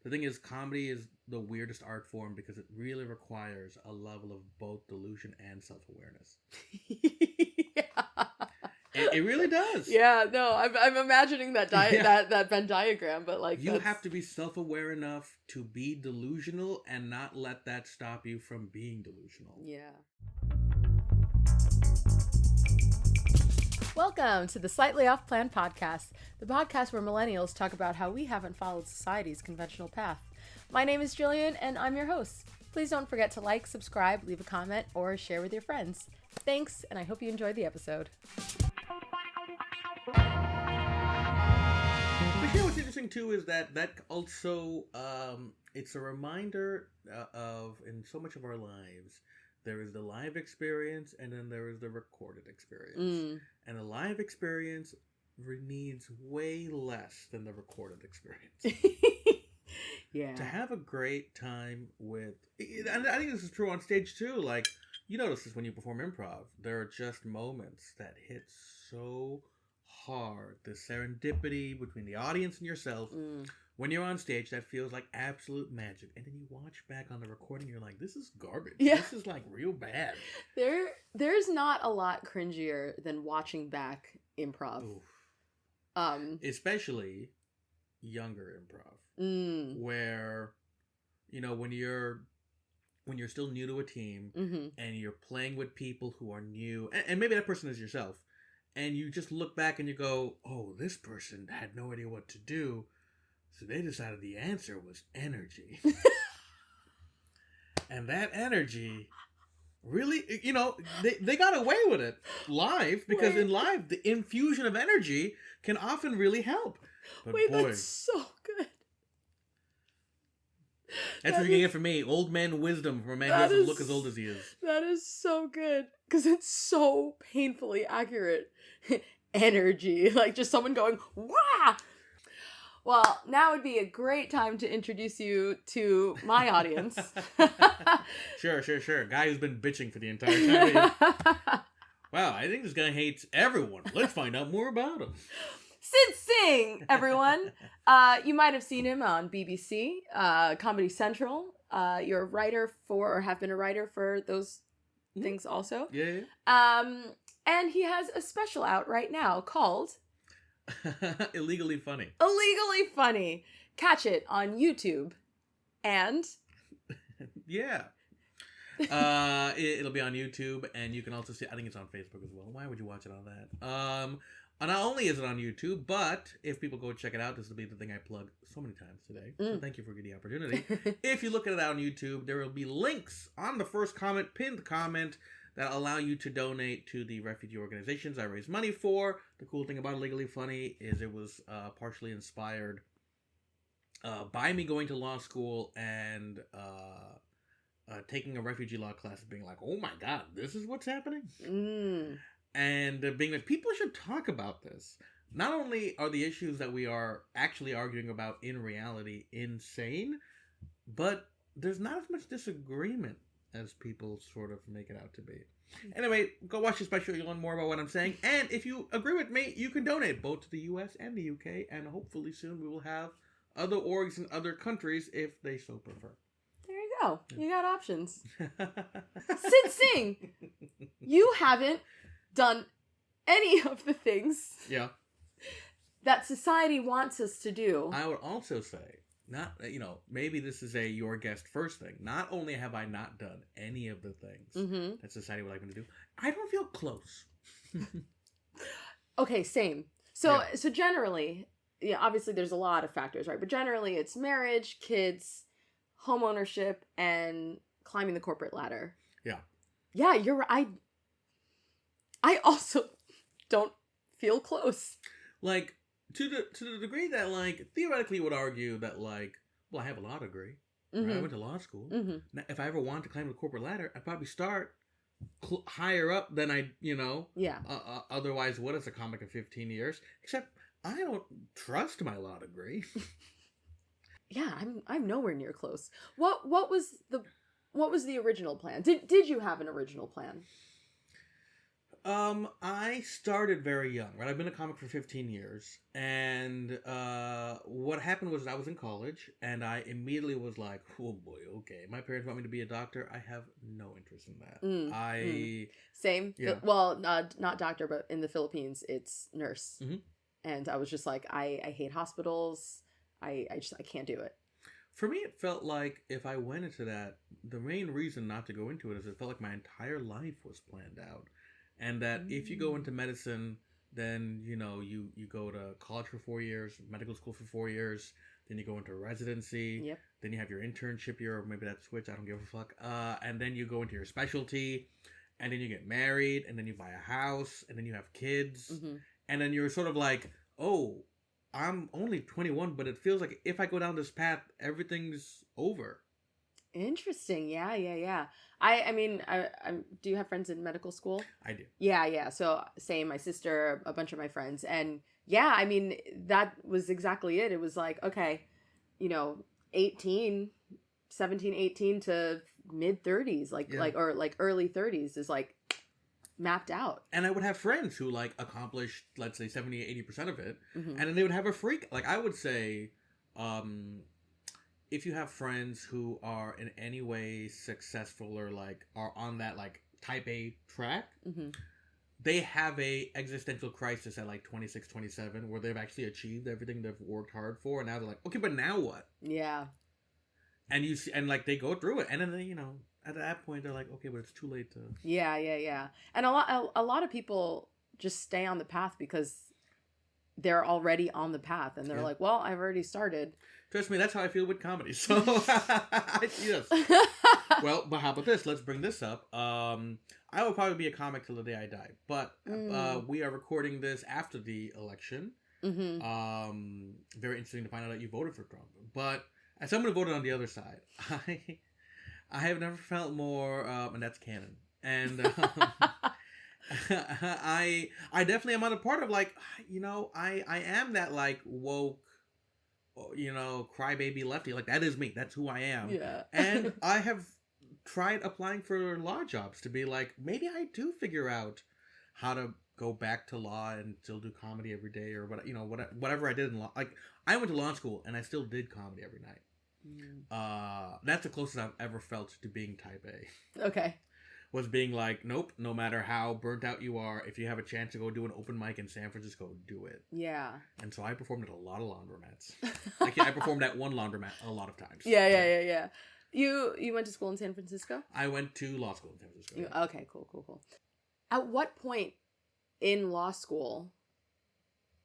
the thing is, comedy is the weirdest art form because it really requires a level of both delusion and self-awareness. Yeah. It really does. Yeah, no, I'm imagining that that Venn diagram, but like you have to be self-aware enough to be delusional and not let that stop you from being delusional. Yeah. Welcome to the Slightly Off Plan podcast, the podcast where millennials talk about how we haven't followed society's conventional path. My name is Jillian, and I'm your host. Please don't forget to like, subscribe, leave a comment, or share with your friends. Thanks, and I hope you enjoyed the episode. But you know what's interesting too is that also it's a reminder of, in so much of our lives, there is the live experience and then there is the recorded experience. And the live experience needs way less than the recorded experience. Yeah. To have a great time with, and I think this is true on stage too, like, you notice this when you perform improv, there are just moments that hit so hard, the serendipity between the audience and yourself. When you're on stage, that feels like absolute magic. And then you watch back on the recording, you're like, this is garbage. Yeah. This is like real bad. There's not a lot cringier than watching back improv. Oof. Especially younger improv. Where, you know, when you're still new to a team and you're playing with people who are new, and maybe that person is yourself, and you just look back and you go, oh, this person had no idea what to do. So they decided the answer was energy. And that energy really, you know, they got away with it live because in live, the infusion of energy can often really help. But boy, that's so good. That's what you're going to get from me. Old man wisdom from a man who doesn't look as old as he is. That is so good. Because it's so painfully accurate. Energy. Like just someone going, wah! Well, now would be a great time to introduce you to my audience. Sure. Guy who's been bitching for the entire time. Wow, I think this guy hates everyone. Let's find out more about him. Sid Singh, everyone. You might have seen him on BBC, Comedy Central. You're a writer for, or have been a writer for those things also. Yeah. And he has a special out right now called... Illegally Funny. Illegally Funny. Catch it on YouTube. And... Yeah. It'll be on YouTube, and you can also see, I think it's on Facebook as well. Why would you watch it on that? Not only is it on YouTube, but if people go check it out, this will be the thing I plug so many times today. So thank you for the opportunity. If you look at it out on YouTube, there will be links on the first comment, pinned comment, that allow you to donate to the refugee organizations I raise money for. The cool thing about Illegally Funny is it was partially inspired by me going to law school and taking a refugee law class and being like, oh my God, this is what's happening? And being like, people should talk about this. Not only are the issues that we are actually arguing about in reality insane, but there's not as much disagreement as people sort of make it out to be. Anyway, go watch the special. You'll learn more about what I'm saying. And if you agree with me, you can donate both to the US and the UK. And hopefully soon we will have other orgs in other countries if they so prefer. There you go. You got options. Sid Singh, you haven't done any of the things that society wants us to do. I would also say, not, you know, maybe this is a your guest first thing. Not only have I not done any of the things that society would like me to do, I don't feel close. Okay, same. So generally, obviously there's a lot of factors, right? But generally it's marriage, kids, home ownership, and climbing the corporate ladder. Yeah. Yeah, you're right. I also don't feel close. Like, to the degree that, like, theoretically would argue that, like, well, I have a law degree. Right? I went to law school. Now, if I ever wanted to climb the corporate ladder, I'd probably start higher up than I, otherwise would as a comic in 15 years. Except, I don't trust my law degree. Yeah, I'm nowhere near close. What was the original plan? Did you have an original plan? I started very young, right? I've been a comic for 15 years, and what happened was I was in college, and I immediately was like, "Oh boy, okay." My parents want me to be a doctor. I have no interest in that. Same. Yeah. Well, not doctor, but in the Philippines, it's nurse. Mm-hmm. And I was just like, I hate hospitals. I can't do it. For me, it felt like if I went into that, the main reason not to go into it is it felt like my entire life was planned out. And that if you go into medicine, then, you go to college for 4 years, medical school for 4 years, then you go into residency, yep. Then you have your internship year, or maybe that's switch, I don't give a fuck. And then you go into your specialty, and then you get married, and then you buy a house, and then you have kids. Mm-hmm. And then you're sort of like, oh, I'm only 21, but it feels like if I go down this path, everything's over. Interesting. Yeah. I mean, do you have friends in medical school? I do. Yeah. So same, my sister, a bunch of my friends. And yeah, I mean, that was exactly it. It was like, okay, 17, 18 to mid 30s, like early 30s is like mapped out. And I would have friends who like accomplished, let's say 70, 80% of it. Mm-hmm. And then they would have a freak. Like I would say, if you have friends who are in any way successful or like are on that like type A track, mm-hmm. they have a existential crisis at like 26, 27 where they've actually achieved everything they've worked hard for. And now they're like, okay, but now what? Yeah. And you see, and like they go through it. And then they, at that point they're like, okay, but it's too late to. Yeah. And a lot of people just stay on the path because they're already on the path and they're like, well, I've already started. Trust me, that's how I feel with comedy. So, yes. Well, but how about this? Let's bring this up. I will probably be a comic till the day I die. But we are recording this after the election. Mm-hmm. Very interesting to find out that you voted for Trump. But as someone who voted on the other side, I have never felt more, and that's canon. And I definitely am on a part of like, I am that like woke, crybaby lefty. Like that is me. That's who I am. Yeah. And I have tried applying for law jobs to be like, maybe I do figure out how to go back to law and still do comedy every day or whatever I did in law. Like I went to law school and I still did comedy every night. That's the closest I've ever felt to being type A. Okay. Was being like, nope, no matter how burnt out you are, if you have a chance to go do an open mic in San Francisco, do it. Yeah. And so I performed at a lot of laundromats. I performed at one laundromat a lot of times. Yeah. You went to school in San Francisco? I went to law school in San Francisco. Okay, cool. At what point in law school,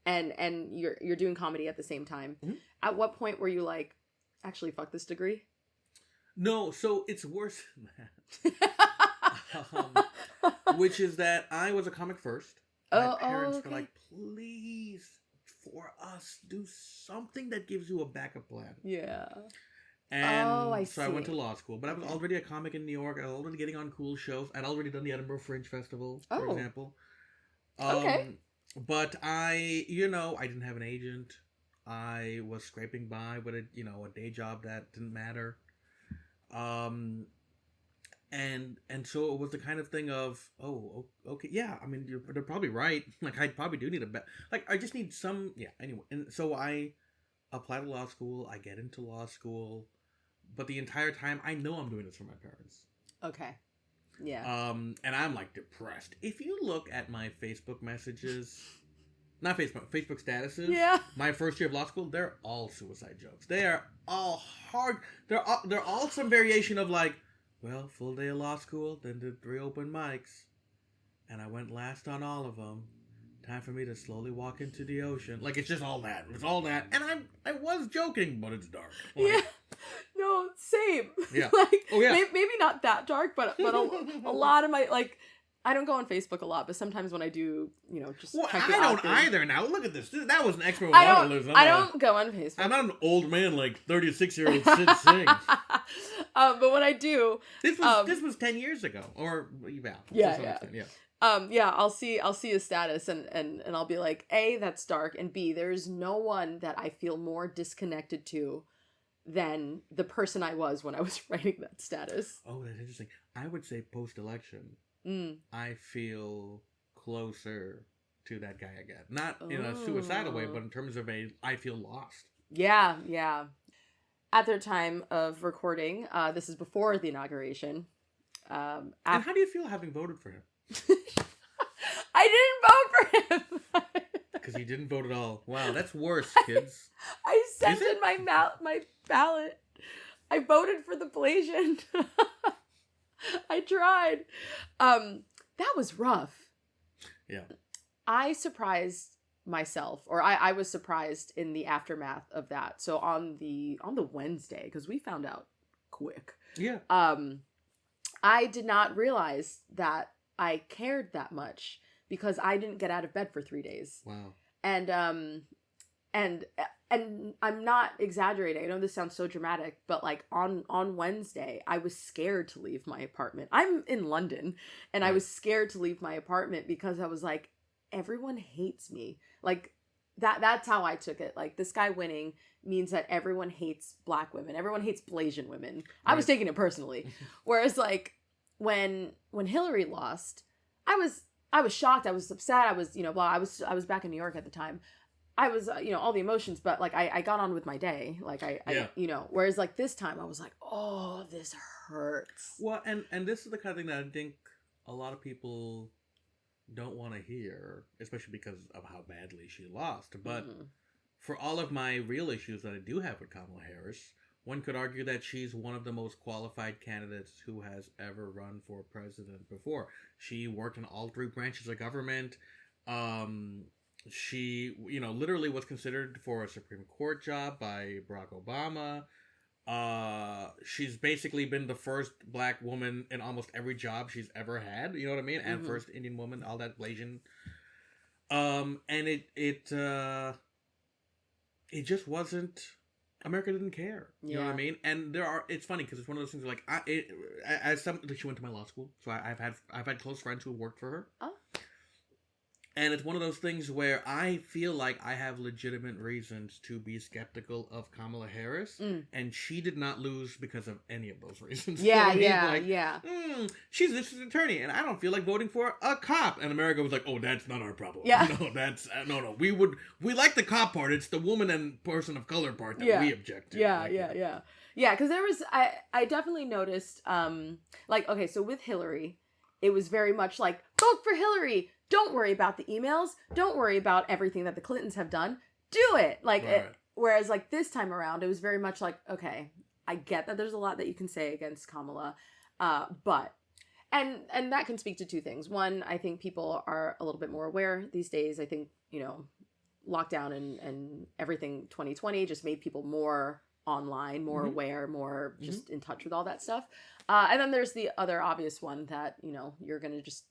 and you're doing comedy at the same time, mm-hmm. At what point were you like, actually, fuck this degree? No, so it's worse than that. Which is that I was a comic first. My parents were like, please, for us, do something that gives you a backup plan. Yeah. And I went to law school. But I was already a comic in New York. I was already getting on cool shows. I'd already done the Edinburgh Fringe Festival, for example. Okay. But I didn't have an agent. I was scraping by with a day job that didn't matter. And so it was the kind of thing of, okay, yeah, I mean, they're probably right. Like, I probably do need I just need anyway. And so I apply to law school, I get into law school, but the entire time, I know I'm doing this for my parents. Okay. Yeah. And I'm, like, depressed. If you look at my Facebook messages, not Facebook statuses, my first year of law school, they're all suicide jokes. They are all hard. They're all some variation of, like, well, full day of law school, then did 3 open mics, and I went last on all of them. Time for me to slowly walk into the ocean. Like, it's just all that. It's all that. And I was joking, but it's dark. Like, yeah. No, same. Yeah. Maybe not that dark, but a lot of my, like, I don't go on Facebook a lot, but sometimes when I do, just check it out. I don't either now. Look at this. That was an expert waterlism. I don't go on Facebook. I'm not an old man like 36-year-old Sid Singh. But when I do... This was 10 years ago. Or, yeah. I'll see a status and I'll be like, A, that's dark, and B, there's no one that I feel more disconnected to than the person I was when I was writing that status. Oh, that's interesting. I would say post-election, I feel closer to that guy again. Not in a suicidal way, but in terms of I feel lost. Yeah, yeah. At their time of recording, this is before the inauguration. And how do you feel having voted for him? I didn't vote for him. Because you didn't vote at all. Wow, that's worse, kids. I sent in my ballot. I voted for the Blasian. I tried. That was rough. Yeah. I surprised myself, or I was surprised in the aftermath of that. So on the Wednesday, because we found out quick. Yeah. I did not realize that I cared that much because I didn't get out of bed for 3 days. Wow. And I'm not exaggerating. I know this sounds so dramatic, but like on Wednesday, I was scared to leave my apartment. I'm in London, and I was scared to leave my apartment because I was like, everyone hates me. Like that's how I took it. Like, this guy winning means that everyone hates Black women. Everyone hates Blasian women. Right. I was taking it personally. Whereas like when Hillary lost, I was shocked. I was upset. I was, blah. I was back in New York at the time. I was, all the emotions, but like I got on with my day. Like I whereas like this time I was like, oh, this hurts. Well, and this is the kind of thing that I think a lot of people don't want to hear, especially because of how badly she lost. But for all of my real issues that I do have with Kamala Harris, one could argue that she's one of the most qualified candidates who has ever run for president before. She worked in all three branches of government. She, literally was considered for a Supreme Court job by Barack Obama. She's basically been the first Black woman in almost every job she's ever had. You know what I mean? And first Indian woman, all that Blasian. And it just wasn't. America didn't care. You know what I mean? And it's funny because it's one of those things like she went to my law school, so I've had close friends who worked for her. Oh. And it's one of those things where I feel like I have legitimate reasons to be skeptical of Kamala Harris, and she did not lose because of any of those reasons. Yeah, she's an district attorney, and I don't feel like voting for a cop. And America was like, oh, that's not our problem. Yeah. No, that's, no. We like the cop part. It's the woman and person of color part that we object to. Yeah, because there was, I definitely noticed, okay, so with Hillary, it was very much like, vote for Hillary. Don't worry about the emails. Don't worry about everything that the Clintons have done. Do it. Whereas like this time around, it was very much like, okay, I get that there's a lot that you can say against Kamala, but and that can speak to two things. One, I think people are a little bit more aware these days. I think, lockdown and everything 2020 just made people more online, more aware, more just in touch with all that stuff. And then there's the other obvious one that, you're going to just,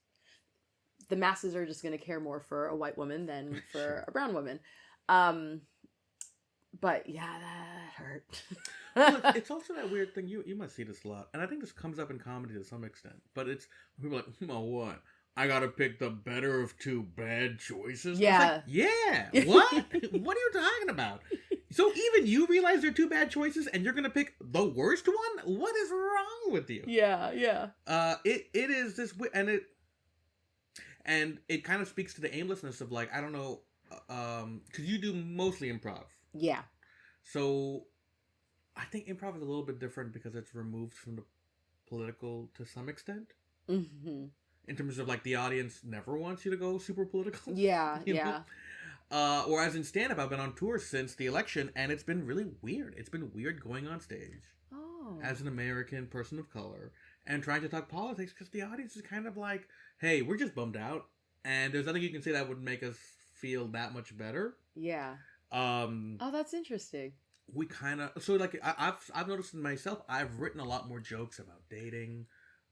the masses are just going to care more for a white woman than for a brown woman. But yeah, that hurt. Well, it's also that weird thing. You must see this a lot. And I think this comes up in comedy to some extent. But it's, people are like, what? I got to pick the better of two bad choices? Yeah. Like, what? What are you talking about? So even you realize they're two bad choices and you're going to pick the worst one? What is wrong with you? Yeah. It is this, and it kind of speaks to the aimlessness of like, I don't know, because you do mostly improv. Yeah. So I think improv is a little bit different because it's removed from the political to some extent. Mm-hmm. In terms of like the audience never wants you to go super political. Yeah, Whereas in stand-up, I've been on tour since the election, and it's been really weird. It's been weird going on stage as an American person of color and trying to talk politics because the audience is kind of like, hey, we're just bummed out, and there's nothing you can say that would make us feel that much better. Yeah. That's interesting. We kind of, so like I've noticed in myself, I've written a lot more jokes about dating,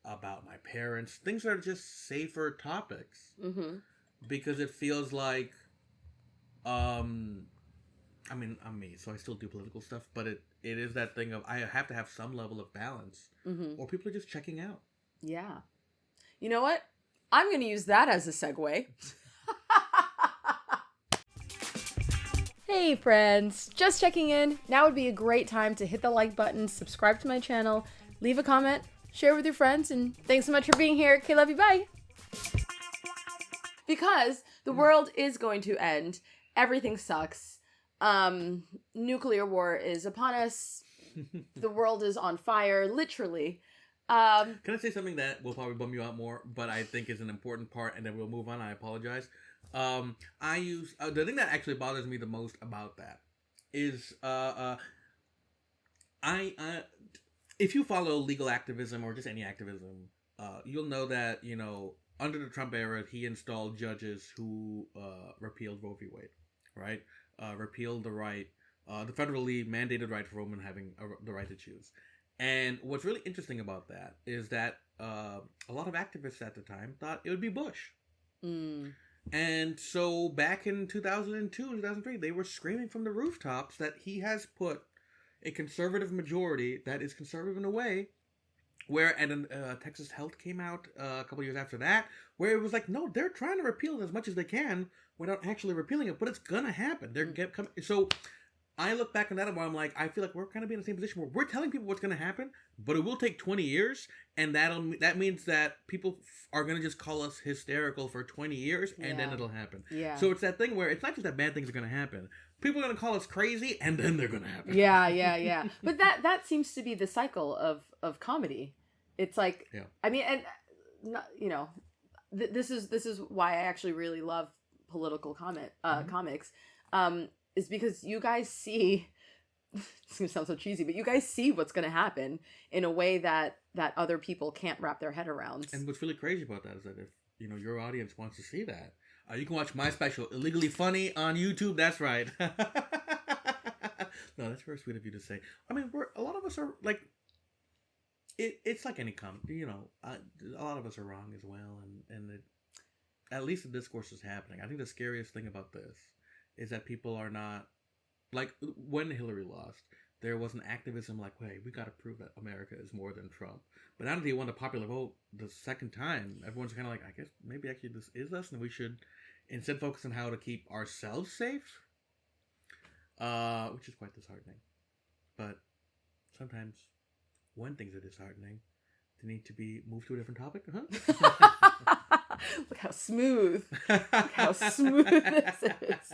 about my parents, things that are just safer topics. Mm-hmm. Because it feels like, I mean, I'm me, so I still do political stuff, but it is that thing of I have to have some level of balance, or people are just checking out. Yeah. You know what? I'm going to use that as a segue. Hey friends, just checking in. Now would be a great time to hit the like button, subscribe to my channel, leave a comment, share with your friends, and thanks so much for being here. Okay, love you, bye. Because the world is going to end. Everything sucks. Nuclear war is upon us. The world is on fire, literally. Can I say something that will probably bum you out more, but I think is an important part, and then we'll move on. I apologize. The thing that actually bothers me the most about that is if you follow legal activism or just any activism, you'll know that, you know, under the Trump era, he installed judges who repealed Roe v. Wade, right? Repealed the right, the federally mandated right for women having the right to choose. And what's really interesting about that is that a lot of activists at the time thought it would be Bush. And so back in 2002, 2003, they were screaming from the rooftops that he has put a conservative majority that is conservative in a way where, and Texas Health came out a couple years after that, where it was like, no, they're trying to repeal it as much as they can without actually repealing it, but it's gonna happen. So I look back on that and I'm like, I feel like we're kind of in the same position where we're telling people what's gonna happen, but it will take 20 years, and that means that people are gonna just call us hysterical for 20 years, and then it'll happen. Yeah. So it's that thing where it's not just that bad things are gonna happen. People are gonna call us crazy, and then they're gonna happen. Yeah. But that seems to be the cycle of comedy. It's like, I mean, and not, you know, this is why I actually really love political comics. Is because you guys see, it's gonna sound so cheesy, but you guys see what's gonna happen in a way that other people can't wrap their head around. And what's really crazy about that is that if, you know, your audience wants to see that, you can watch my special, Illegally Funny, on YouTube. That's right. No, that's very sweet of you to say. I mean, a lot of us are like, it's like any comedy, you know. A lot of us are wrong as well, and at least the discourse is happening. I think the scariest thing about this is that people are not, like, when Hillary lost, there was an activism like, hey, we got to prove that America is more than Trump. But now that he won the popular vote the second time, everyone's kind of like, I guess maybe actually this is us, and we should instead focus on how to keep ourselves safe, which is quite disheartening. But sometimes when things are disheartening, they need to be moved to a different topic. Look how smooth. Look how smooth this is.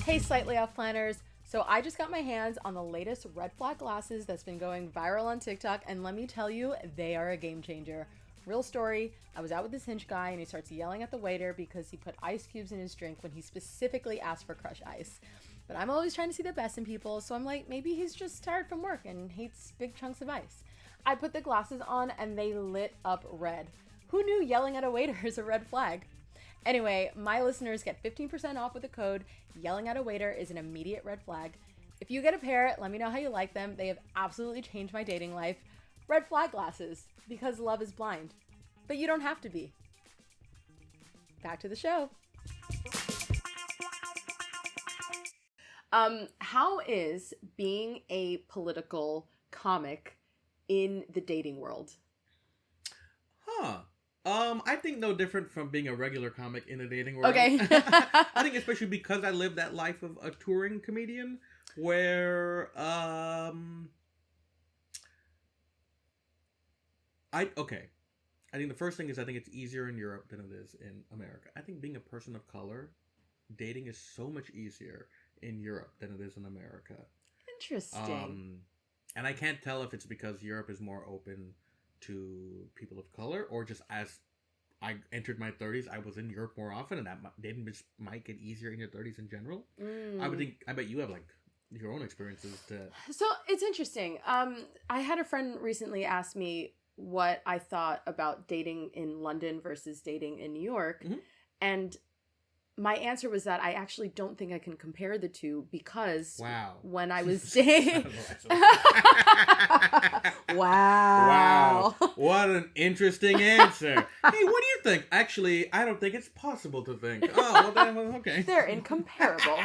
Hey, Slightly Off Planners. So I just got my hands on the latest red flag glasses that's been going viral on TikTok, and let me tell you, they are a game changer. Real story, I was out with this Hinge guy and he starts yelling at the waiter because he put ice cubes in his drink when he specifically asked for crushed ice. But I'm always trying to see the best in people, so I'm like, maybe he's just tired from work and hates big chunks of ice. I put the glasses on and they lit up red. Who knew yelling at a waiter is a red flag? Anyway, my listeners get 15% off with the code Yelling at a Waiter is an immediate red flag. If you get a pair, let me know how you like them. They have absolutely changed my dating life. Red flag glasses, because love is blind. But you don't have to be. Back to the show. How is being a political comic in the dating world? I think no different from being a regular comic in the dating world. Okay. I think especially because I live that life of a touring comedian where, I think the first thing is I think it's easier in Europe than it is in America. I think being a person of color, dating is so much easier in Europe than it is in America. Interesting. And I can't tell if it's because Europe is more open to people of color, or just as I entered my 30s, I was in Europe more often, and that dating just might get easier in your 30s in general. I bet you have like your own experiences to... So it's interesting. I had a friend recently ask me what I thought about dating in London versus dating in New York. Mm-hmm. And my answer was that I actually don't think I can compare the two because when I was dating... Wow. What an interesting answer. Hey, what do you think? Actually, I don't think it's possible to think. Oh, well then, okay. They're incomparable.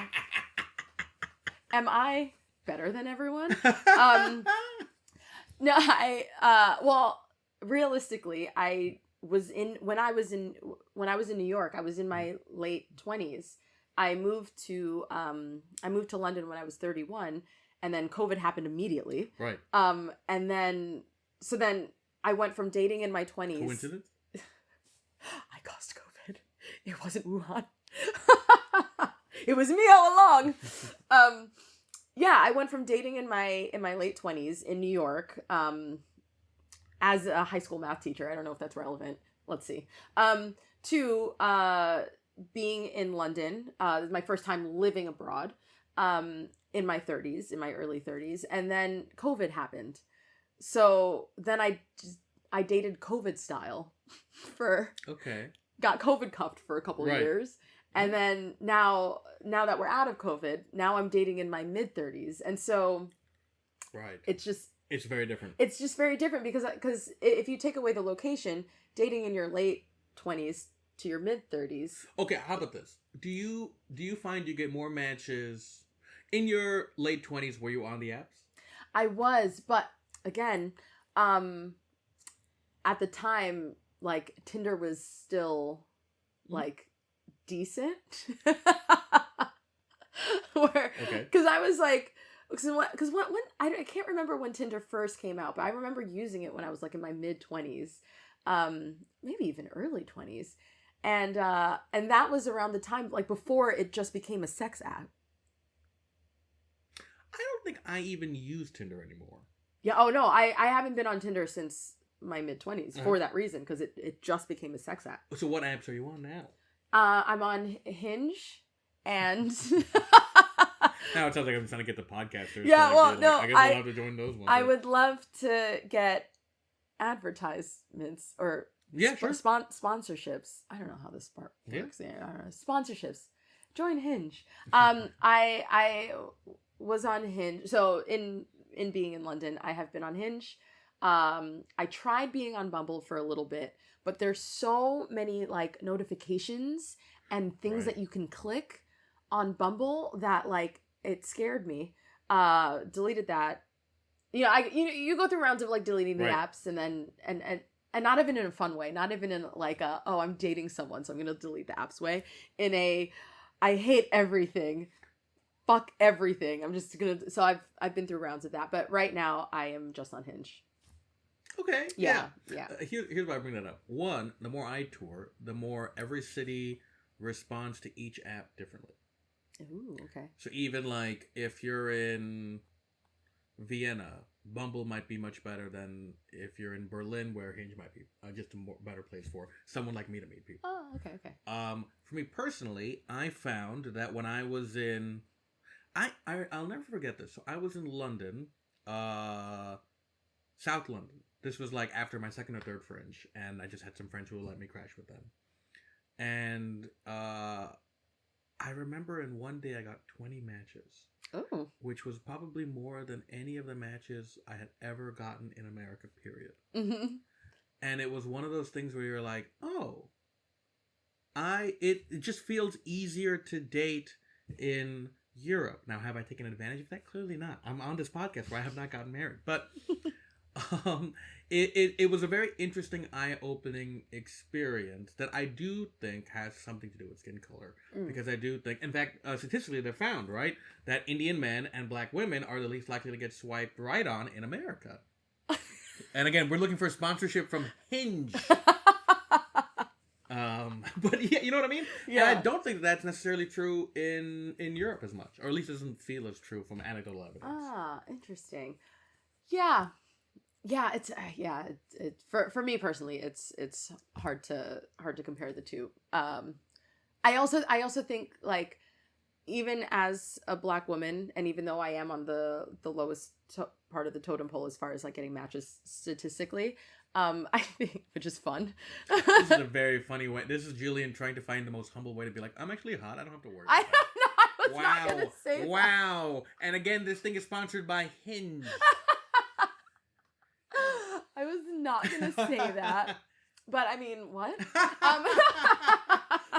Am I better than everyone? No, realistically, when I was in New York, I was in my late 20s. I moved to London when I was 31, and then COVID happened immediately. Right. And then I went from dating in my 20s. Coincidence? It wasn't Wuhan. It was me all along. Yeah, I went from dating in my late 20s in New York as a high school math teacher. I don't know if that's relevant. Let's see. To being in London. My first time living abroad in my 30s, in my early 30s. And then COVID happened. So then I dated COVID style got COVID cuffed for a couple of years. And then now that we're out of COVID, now I'm dating in my mid 30s. And so it's very different. It's just very different because if you take away the location, dating in your late 20s to your mid 30s. Okay, how about this? Do you find you get more matches in your late 20s? Were you on the apps? I was, but again, at the time, like, Tinder was still like decent. Because I was like, because when I can't remember when Tinder first came out, but I remember using it when I was like in my mid 20s, maybe even early 20s, and that was around the time, like, before it just became a sex app. I don't think I even use Tinder anymore. Yeah. Oh no, I haven't been on Tinder since my mid 20s for that reason, because it just became a sex app. So what apps are you on now? I'm on Hinge, and now it sounds like I'm trying to get the podcasters. Yeah, well, no, I guess we'll have to join those ones. I would love to get advertisements or sponsorships. I don't know how this part works. Yeah. I don't know. Sponsorships. Join Hinge. I was on Hinge. So in being in London, I have been on Hinge. I tried being on Bumble for a little bit, but there's so many like notifications and things that you can click on Bumble that like it scared me. Deleted that. You know, you go through rounds of like deleting the apps and then and not even in a fun way, not even in like a, oh, I'm dating someone, so I'm gonna delete the apps way. In a, I hate everything. Fuck everything. I'm just gonna. So I've been through rounds of that, but right now I am just on Hinge. Okay. Yeah. Here's why I bring that up. One, the more I tour, the more every city responds to each app differently. Ooh, okay. So even like if you're in Vienna, Bumble might be much better than if you're in Berlin, where Hinge might be just a better place for someone like me to meet people. Oh, okay. For me personally, I found that when I was in, I'll never forget this. So I was in London, South London. This was like after my second or third Fringe, and I just had some friends who would let me crash with them. And I remember in one day I got 20 matches. Oh. Which was probably more than any of the matches I had ever gotten in America, period. Mm-hmm. And it was one of those things where you're like, oh, it just feels easier to date in Europe. Now, have I taken advantage of that? Clearly not. I'm on this podcast where I have not gotten married. But it was a very interesting, eye-opening experience that I do think has something to do with skin color. Because I do think, in fact, statistically they're found, right, that Indian men and black women are the least likely to get swiped right on in America. And again, we're looking for sponsorship from Hinge. But yeah, you know what I mean? Yeah. And I don't think that's necessarily true in Europe as much, or at least it doesn't feel as true from anecdotal evidence. Ah, interesting. Yeah. Yeah, it's for me personally, it's hard to compare the two. I also think, like, even as a black woman, and even though I am on the lowest part of the totem pole as far as like getting matches statistically, I think, which is fun. This is a very funny way. This is Jillian trying to find the most humble way to be like, I'm actually hot. I don't have to worry. I don't know. I was not gonna say that. Wow. And again, this thing is sponsored by Hinge. I was not gonna say that, but I mean, what?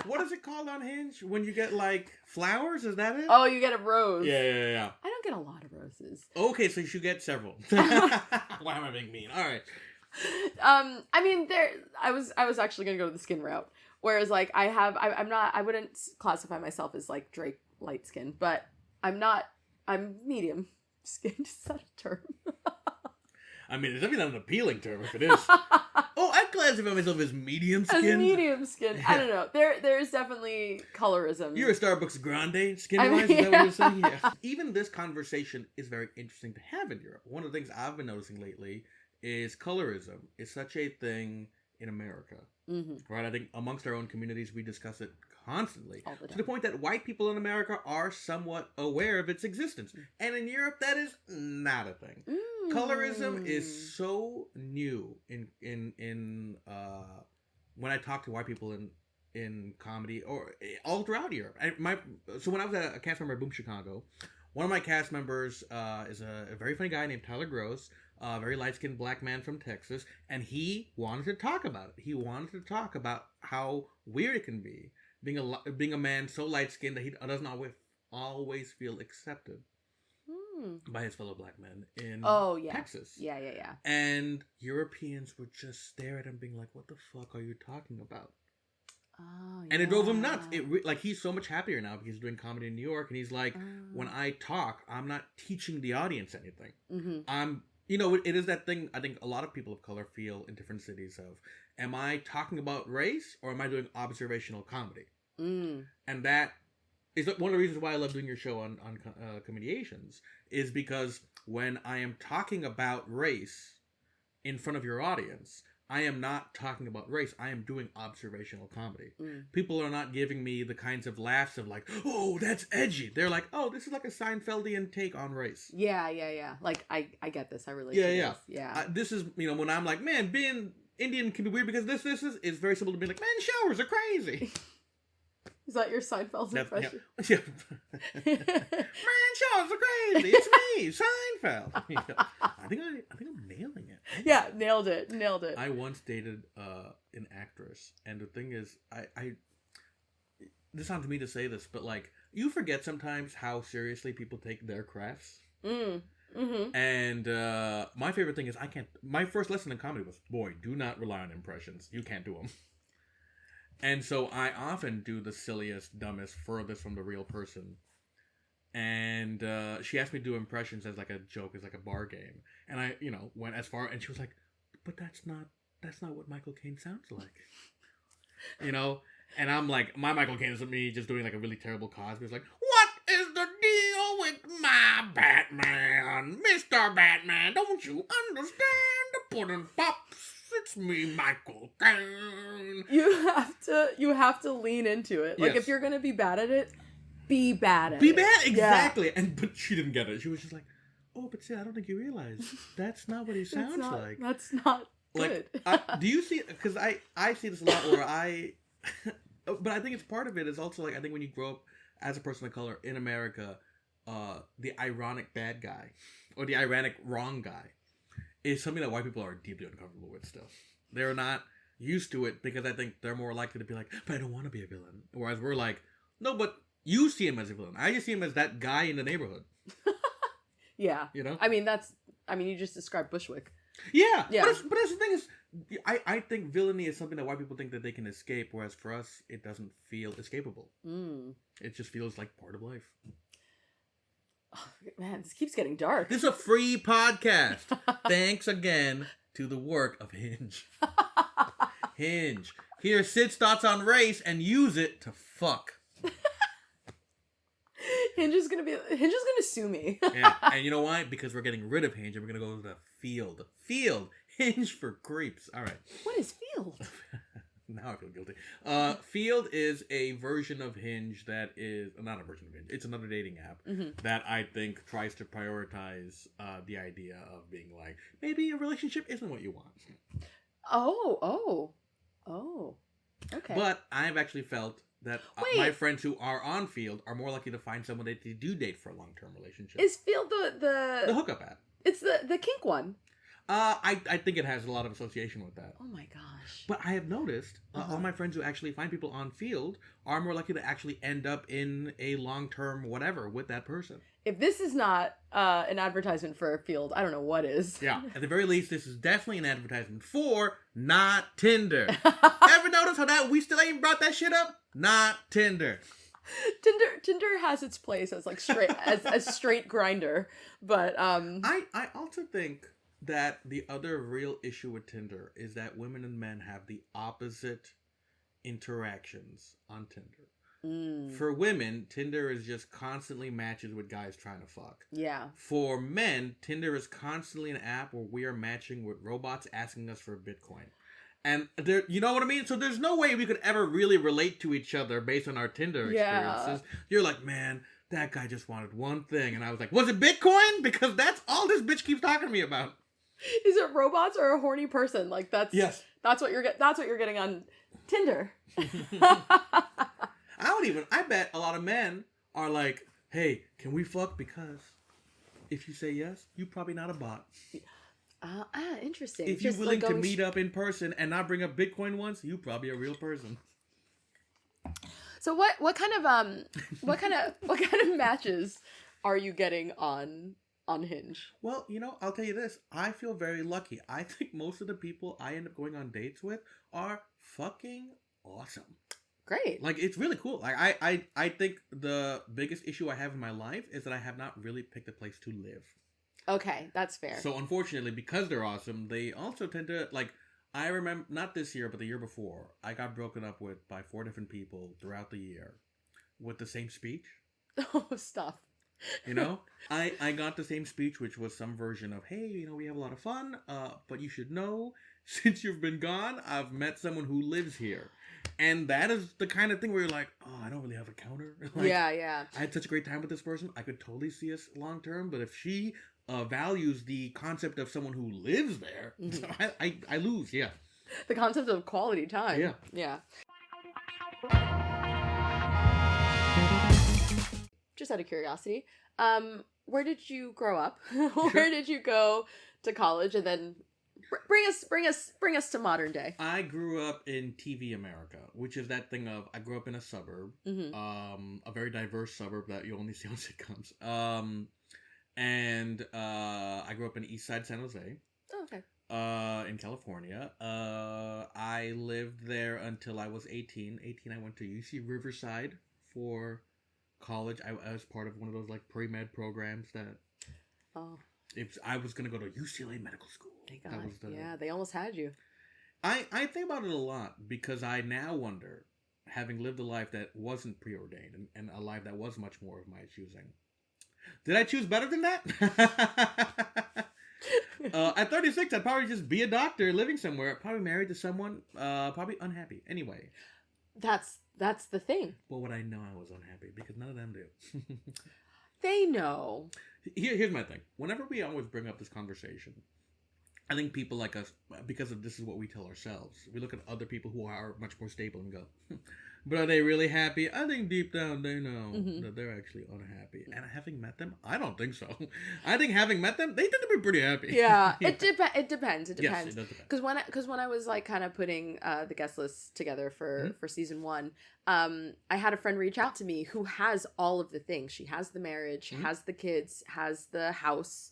What is it called on Hinge when you get like flowers? Is that it? Oh, you get a rose. Yeah. I don't get a lot of roses. Okay, so you should get several. Why am I being mean? All right. I mean, I was actually gonna go to the skin route, whereas like I wouldn't classify myself as like Drake light skin, but I'm medium skinned. Is that a term? I mean, it's definitely not an appealing term if it is. Oh, classify myself as medium skin. As medium skin. I don't know. There's definitely colorism. You're a Starbucks Grande skin-wise, is that what you're saying? Yeah. Even this conversation is very interesting to have in Europe. One of the things I've been noticing lately is colorism is such a thing in America. Mm-hmm. Right? I think amongst our own communities, we discuss it constantly. To the point that white people in America are somewhat aware of its existence. And in Europe, that is not a thing. Colorism is so new in when I talk to white people in comedy or all throughout Europe. So when I was a cast member at Boom Chicago, one of my cast members is a very funny guy named Tyler Gross, a very light-skinned black man from Texas, and he wanted to talk about it. He wanted to talk about how weird it can be being a man so light-skinned that he doesn't always feel accepted by his fellow black men in Texas. Yeah. And Europeans would just stare at him being like, what the fuck are you talking about? And it drove him nuts. He's so much happier now because he's doing comedy in New York, and he's like, when I talk, I'm not teaching the audience anything. Mm-hmm. It is that thing I think a lot of people of color feel in different cities of, am I talking about race or am I doing observational comedy? And that is one of the reasons why I love doing your show on Comediations, is because when I am talking about race in front of your audience, I am not talking about race. I am doing observational comedy. People are not giving me the kinds of laughs of like, oh, that's edgy. They're like, oh, this is like a Seinfeldian take on race. Yeah. Like, I get this. I relate to this. Yeah. This is, when I'm like, man, being Indian can be weird because this is very simple to be like, man, showers are crazy. Is that your Seinfeld impression? Yeah. Man, showers are crazy. It's me, Seinfeld. I think I'm nailing it. Yeah, nailed it. I once dated an actress, and the thing is, I this sounds mean to say this, but like, you forget sometimes how seriously people take their crafts. Mm-hmm. And my favorite thing is my first lesson in comedy was, boy, do not rely on impressions. You can't do them. And so I often do the silliest, dumbest, furthest from the real person. And she asked me to do impressions as like a joke, as like a bar game. And I, went as far, and she was like, but that's not what Michael Caine sounds like. And I'm like, my Michael Caine is me just doing like a really terrible Cosby. It's like, what is the deal with my Batman? Mr. Batman, don't you understand? The pudding pops. It's me, Michael Caine. You have to lean into it. Like, if you're gonna be bad at it, be bad at it. Be bad, exactly. Yeah. But she didn't get it. She was just like, oh, but see, I don't think you realize that's not what he sounds like. That's not good. Do you see? Because I see this a lot where but I think it's part of it is also like, I think when you grow up as a person of color in America, the ironic bad guy or the ironic wrong guy is something that white people are deeply uncomfortable with still. They're not used to it because I think they're more likely to be like, but I don't want to be a villain. Whereas we're like, no, but you see him as a villain. I just see him as that guy in the neighborhood. Yeah. I mean, you just described Bushwick. Yeah. But that's the thing is, I think villainy is something that white people think that they can escape, whereas for us, it doesn't feel escapable. It just feels like part of life. Oh, man, this keeps getting dark. This is a free podcast. Thanks again to the work of Hinge. Hinge. Here's Sid's thoughts on race and use it to fuck. Hinge is gonna sue me. Yeah, and you know why? Because we're getting rid of Hinge and we're gonna go to the Field. Field. Hinge for creeps. All right. What is Field? Now I feel guilty. Field is a version of Hinge that is not a version of Hinge. It's another dating app that I think tries to prioritize the idea of being like, maybe a relationship isn't what you want. Oh. Okay. But I've actually felt that my friends who are on Field are more likely to find someone that they do date for a long-term relationship. Is Field the hookup app? It's the kink one. I think it has a lot of association with that. Oh my gosh. But I have noticed all my friends who actually find people on Field are more likely to actually end up in a long-term whatever with that person. If this is not an advertisement for a Field, I don't know what is. Yeah. At the very least, this is definitely an advertisement for not Tinder. Ever notice how that we still ain't brought that shit up? Not Tinder. Tinder has its place as like straight as straight grinder, but I also think that the other real issue with Tinder is that women and men have the opposite interactions on Tinder. For women, Tinder is just constantly matches with guys trying to fuck. Yeah. For men, Tinder is constantly an app where we are matching with robots asking us for Bitcoin. And there, you know what I mean? So there's no way we could ever really relate to each other based on our Tinder experiences. You're like, man, that guy just wanted one thing. And I was like, was it Bitcoin? Because that's all this bitch keeps talking to me about. Is it robots or a horny person? Like that's yes. That's what you're getting on Tinder. I bet a lot of men are like, hey, can we fuck? Because if you say yes, you're probably not a bot. Interesting. If you're willing to meet up in person and not bring up Bitcoin once, you're probably a real person. So what kind of matches are you getting on Hinge? Well, I'll tell you this. I feel very lucky. I think most of the people I end up going on dates with are fucking awesome. Great. Like, it's really cool. Like, I think the biggest issue I have in my life is that I have not really picked a place to live. Okay, that's fair. So, unfortunately, because they're awesome, they also tend to, like, I remember, not this year, but the year before, I got broken up with by 4 different people throughout the year with the same speech. Oh, stop. I got the same speech, which was some version of, hey, we have a lot of fun, but you should know, since you've been gone, I've met someone who lives here. And that is the kind of thing where you're like, oh, I don't really have a counter. Like, yeah. I had such a great time with this person. I could totally see us long term. But if she values the concept of someone who lives there, I lose, yeah. The concept of quality time. Yeah. Yeah. Just out of curiosity, where did you grow up? Where did you go to college? And then bring us to modern day. I grew up in TV America, which is that thing of I grew up in a suburb, a very diverse suburb that you only see on sitcoms. And I grew up in East Side San Jose. Oh, okay. In California. I lived there until I was 18. 18, I went to UC Riverside for college. I was part of one of those like pre-med programs that. Oh. If I was going to go to UCLA Medical School. Yeah, they almost had you. I think about it a lot because I now wonder, having lived a life that wasn't preordained and a life that was much more of my choosing, did I choose better than that? At 36, I'd probably just be a doctor living somewhere, probably married to someone, probably unhappy. Anyway. That's the thing. Well, would I know I was unhappy? Because none of them do. They know. Here's my thing. Whenever we always bring up this conversation, I think people like us, because of this is what we tell ourselves, we look at other people who are much more stable and go, but are they really happy? I think deep down they know that they're actually unhappy. And having met them, I don't think so. I think having met them, they tend to be pretty happy. Yeah, it depends. It depends. Yes, it does depend. Because when I was like kind of putting the guest list together for season 1, I had a friend reach out to me who has all of the things. She has the marriage, has the kids, has the house,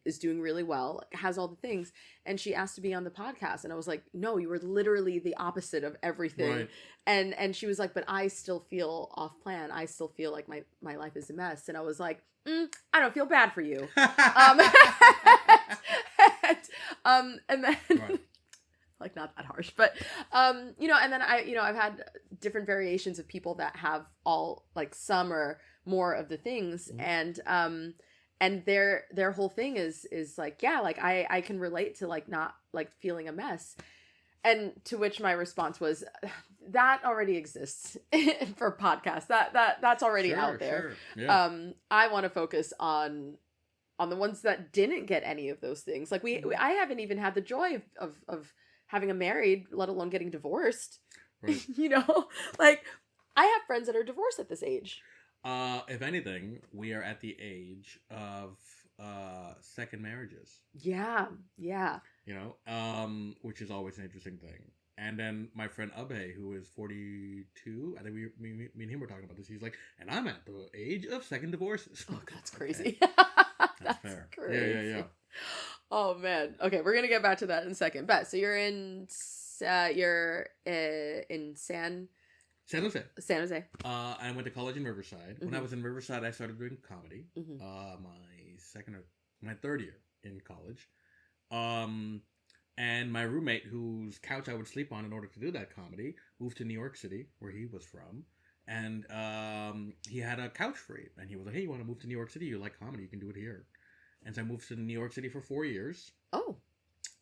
is doing really well, has all the things, and she asked to be on the podcast, and I was like, no, you were literally the opposite of everything. Right. And she was like, but I still feel off plan, I still feel like my life is a mess. And I was like, I don't feel bad for you. And then right. Like not that harsh, but and then I've had different variations of people that have all like some or more of the things, and their whole thing is like, yeah, like I can relate to like not like feeling a mess. And to which my response was, that already exists for podcasts. That's already out there. Sure. Yeah. I want to focus on the ones that didn't get any of those things. Like I haven't even had the joy of having a married, let alone getting divorced. Right. Like I have friends that are divorced at this age. If anything, we are at the age of second marriages. Yeah. Which is always an interesting thing. And then my friend Abe, who is 42, I think me and him were talking about this. He's like, and I'm at the age of second divorces. Oh, that's crazy. That's fair. Crazy. Yeah. Oh man. Okay, we're gonna get back to that in a second. Bet. So you're in San Jose. San Jose. I went to college in Riverside. When I was in Riverside, I started doing comedy. My third year. in college. And my roommate, whose couch I would sleep on in order to do that comedy, moved to New York City, where he was from. And he had a couch free. And he was like, hey, you want to move to New York City? You like comedy, you can do it here. And so I moved to New York City for 4 years. Oh.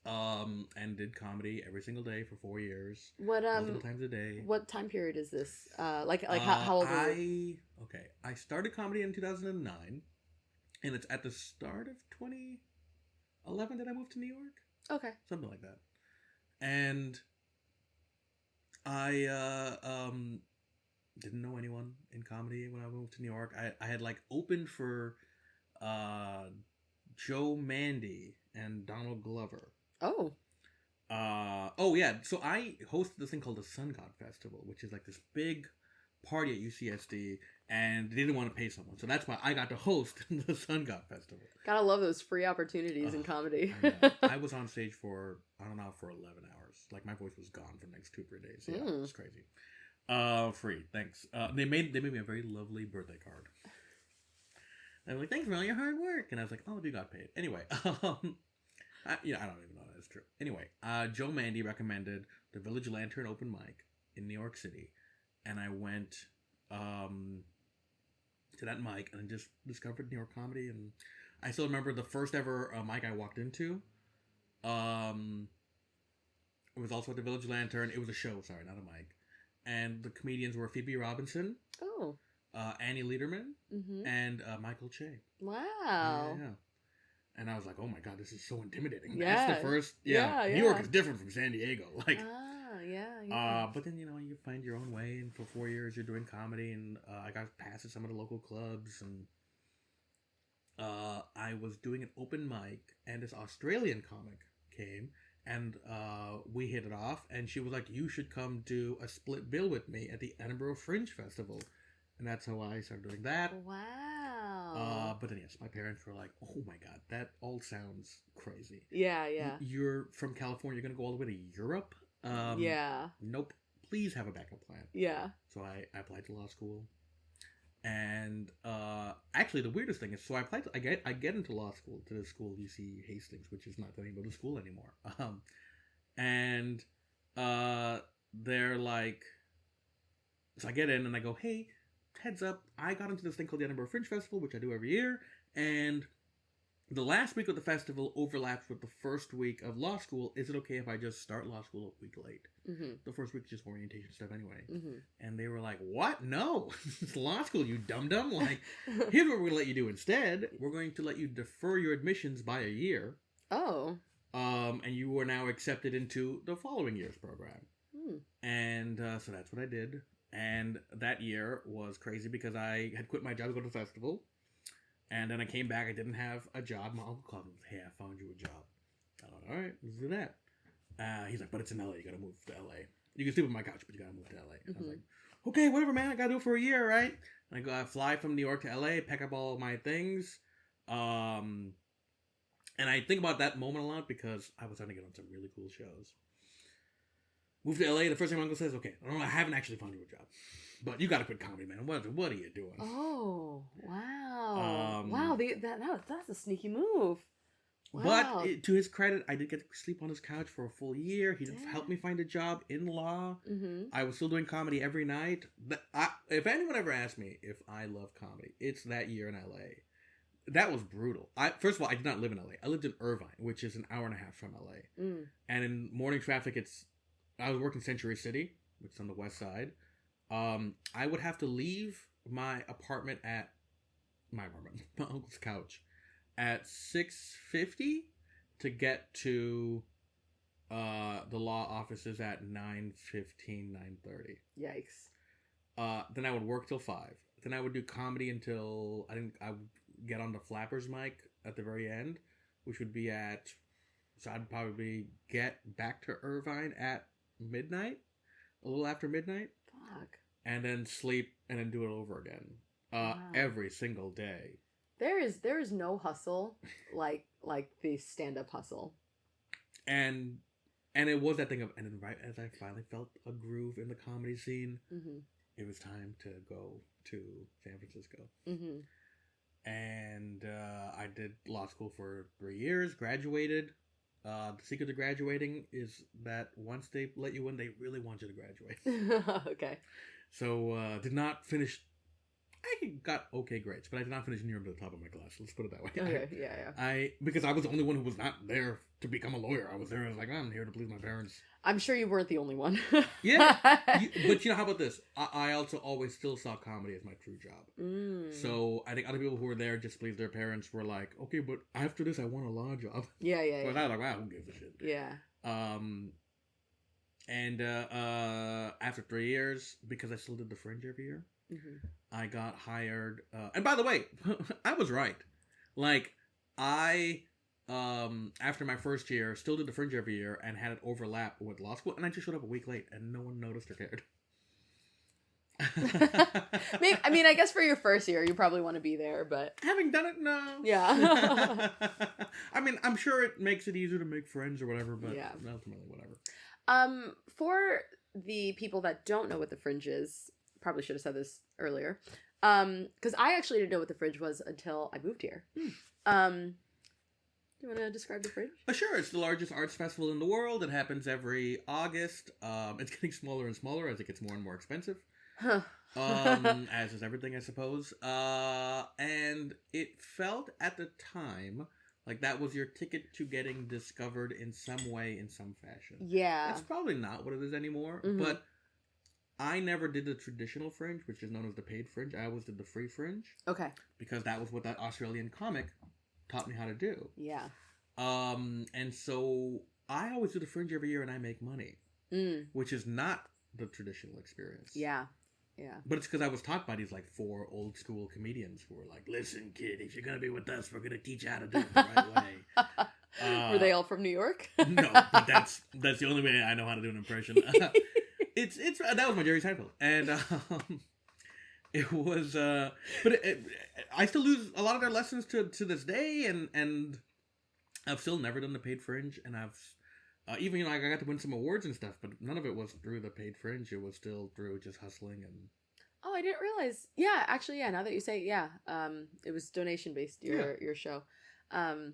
And did comedy every single day for 4 years. What multiple times a day. What time period is this? How old were you? Okay, I started comedy in 2009, and it's at the start of 2011 that I moved to New York. Okay, something like that. And I didn't know anyone in comedy when I moved to New York. I had like opened for Joe Mandy and Donald Glover. Oh. Oh yeah. So I hosted this thing called the Sun God Festival, which is like this big party at UCSD, and they didn't want to pay someone, so that's why I got to host the Sun God Festival. Gotta love those free opportunities in comedy. I was on stage for 11 hours. Like my voice was gone for the next 2-3 days. Yeah, it was crazy. Free, thanks. They made me a very lovely birthday card. And I'm like, thanks for all your hard work, and I was like, oh, you got paid. Anyway, I don't even know if that's true. Anyway, Joe Mandy recommended the Village Lantern open mic in New York City, and I went to that mic and just discovered New York comedy. And I still remember the first ever mic I walked into. It was also at the Village Lantern. It was a show, sorry, not a mic. And the comedians were Phoebe Robinson. Oh. Annie Lederman, and Michael Che. Wow. Yeah. And I was like, oh my God, this is so intimidating. Yeah. That's the first. Yeah. New York is different from San Diego. Like. Yeah. But then, you find your own way, and for 4 years you're doing comedy, and I got passed at some of the local clubs, and I was doing an open mic, and this Australian comic came, and we hit it off, and she was like, you should come do a split bill with me at the Edinburgh Fringe Festival. And that's how I started doing that. Wow. But then, yes, my parents were like, oh my God, that all sounds crazy. Yeah. You're from California, you're going to go all the way to Europe? Yeah. Nope. Please have a backup plan. Yeah. So I applied to law school. And actually, the weirdest thing is, so I applied to, I get into law school, to the school UC Hastings, which is not the name of the school anymore. And they're like, so I get in and I go, hey, heads up, I got into this thing called the Edinburgh Fringe Festival, which I do every year, and the last week of the festival overlaps with the first week of law school. Is it okay if I just start law school a week late? The first week is just orientation stuff anyway. And they were like, what? No, it's law school, you dum-dum. Like, here's what we're going to let you do instead. We're going to let you defer your admissions by a year. Oh. And you are now accepted into the following year's program. And so that's what I did. And that year was crazy because I had quit my job to go to the festival. And then I came back. I didn't have a job. My uncle called me. Hey, I found you a job. I was like, all right, let's do that. He's like, but it's in LA. You got to move to LA. You can sleep on my couch, but you got to move to LA. I was like, okay, whatever, man. I got to do it for a year, right? And I fly from New York to LA, pack up all of my things. And I think about that moment a lot because I was trying to get on some really cool shows. Moved to LA, the first thing my uncle says, okay, I haven't actually found you a job, but you got to quit comedy, man. What are you doing? Oh, wow. Wow, that's a sneaky move. Wow. But to his credit, I did get to sleep on his couch for a full year. He helped me find a job in law. I was still doing comedy every night. If anyone ever asked me if I love comedy, it's that year in LA. That was brutal. First of all, I did not live in LA. I lived in Irvine, which is an hour and a half from LA. And in morning traffic, I was working Century City, which is on the west side. I would have to leave my apartment at my uncle's couch at 6:50 to get to the law offices at 9:15, 9:30. Yikes. Then I would work till 5. Then I would do comedy until I would get on the Flappers mic at the very end, which would be so I'd probably get back to Irvine at midnight, a little after midnight. Fuck. And then sleep and then do it over again. Every single day. There is no hustle like the stand-up hustle. And it was that thing of, and then right as I finally felt a groove in the comedy scene, it was time to go to San Francisco. And I did law school for 3 years, graduated. The secret to graduating is that once they let you in, they really want you to graduate. Okay. So, did not finish. I got okay grades, but I did not finish near the top of my class. Let's put it that way. Okay, yeah. Because I was the only one who was not there to become a lawyer. I was there. I was like, I'm here to please my parents. I'm sure you weren't the only one. Yeah. But how about this? I also always still saw comedy as my true job. So I think other people who were there just to please their parents were like, okay, but after this, I want a law job. Yeah. But I was like, wow, who gives a shit? Yeah. And after 3 years, because I still did the Fringe every year, I got hired. And by the way, I was right. Like, I, after my first year, still did the Fringe every year and had it overlap with law school. And I just showed up a week late and no one noticed or cared. I guess for your first year, you probably want to be there, but... Having done it, no. Yeah. I'm sure it makes it easier to make friends or whatever, but ultimately, whatever. For the people that don't know what the Fringe is, probably should have said this earlier, because I actually didn't know what the Fringe was until I moved here. Do you want to describe the Fringe? Sure. It's the largest arts festival in the world. It happens every August. It's getting smaller and smaller as it gets more and more expensive. Huh. As is everything, I suppose. And it felt at the time like that was your ticket to getting discovered in some way, in some fashion. Yeah. That's probably not what it is anymore, but I never did the traditional Fringe, which is known as the paid Fringe. I always did the free Fringe. Okay. Because that was what that Australian comic taught me how to do. Yeah. And so I always do the Fringe every year and I make money. Which is not the traditional experience. Yeah. Yeah. But it's because I was taught by these, 4 old school comedians who were like, listen, kid, if you're going to be with us, we're going to teach you how to do it the right way. Were they all from New York? No, but that's the only way I know how to do an impression. That was my Jerry Seinfeld. And it was, but I still lose a lot of their lessons to this day. And I've still never done the paid Fringe. And I've, even, I got to win some awards and stuff, but none of it was through the paid Fringe. It was still through just hustling and... Oh, I didn't realize. Yeah, actually, yeah, now that you say, it was donation-based, your show. Because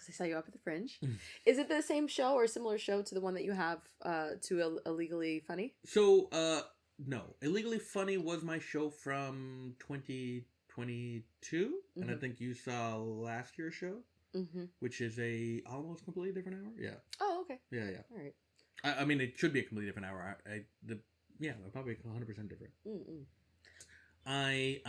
I saw you up at the Fringe. Is it the same show or a similar show to the one that you have to Illegally Funny? So, no. Illegally Funny was my show from 2022, and I think you saw last year's show. Which is a almost completely different hour. Yeah. Oh, okay. Yeah. All right. I mean, it should be a completely different hour. Probably 100% different. I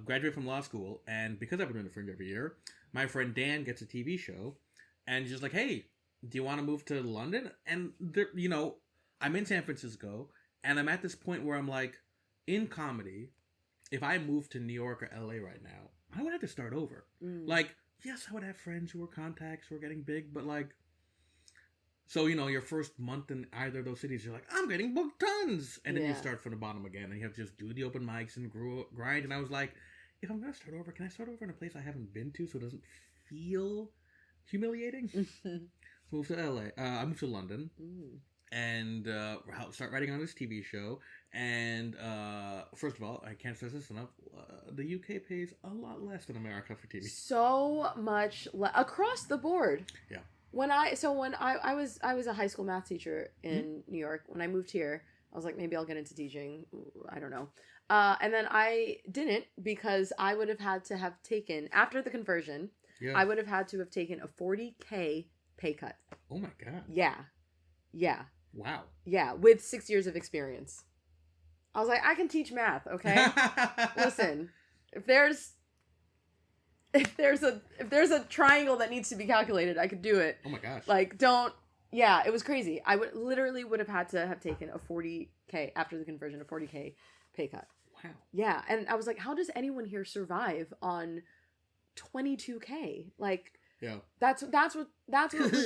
graduated from law school, and because I've been doing the Fringe every year, my friend Dan gets a TV show, and he's just like, "Hey, do you want to move to London?" And there, I'm in San Francisco, and I'm at this point where I'm like, in comedy, if I moved to New York or LA right now, I would have to start over. Yes, I would have friends who were contacts who were getting big, but so, your first month in either of those cities, you're like, I'm getting booked tons. And then you start from the bottom again, and you have to just do the open mics and grind. And I was like, if I'm going to start over, can I start over in a place I haven't been to so it doesn't feel humiliating? So moved to LA. I moved to London. And start writing on this TV show. And first of all, I can't stress this enough. The UK pays a lot less than America for TV. So much across the board. Yeah. When I was a high school math teacher in New York. When I moved here, I was like, maybe I'll get into teaching. I don't know. And then I didn't, because I would have had to have taken, after the conversion, I would have had to have taken a $40,000 pay cut. Oh my God. Yeah. Yeah. Wow. Yeah, with 6 years of experience. I was like, I can teach math, okay? Listen, if there's a triangle that needs to be calculated, I could do it. Oh my gosh. It was crazy. I would have had to have taken a $40,000 after the conversion, a $40,000 pay cut. Wow. Yeah, and I was like, how does anyone here survive on $22,000? Yeah. That's what was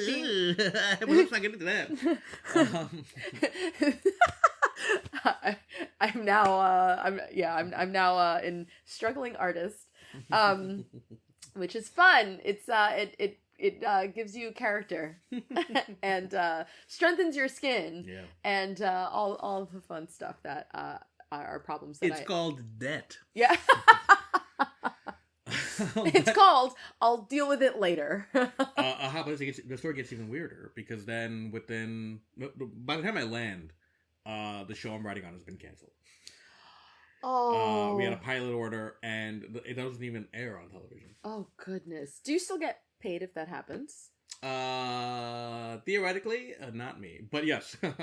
being. But let's not get into that. I'm now in struggling artist, which is fun. It's it gives you character and strengthens your skin, and all of the fun stuff that are problems that it's called debt. Yeah. It's called I'll deal with it later. How about the story gets even weirder because then by the time I land, the show I'm writing on has been canceled. Oh. We had a pilot order, and it doesn't even air on television. Oh, goodness. Do you still get paid if that happens? Theoretically, not me. But yes. And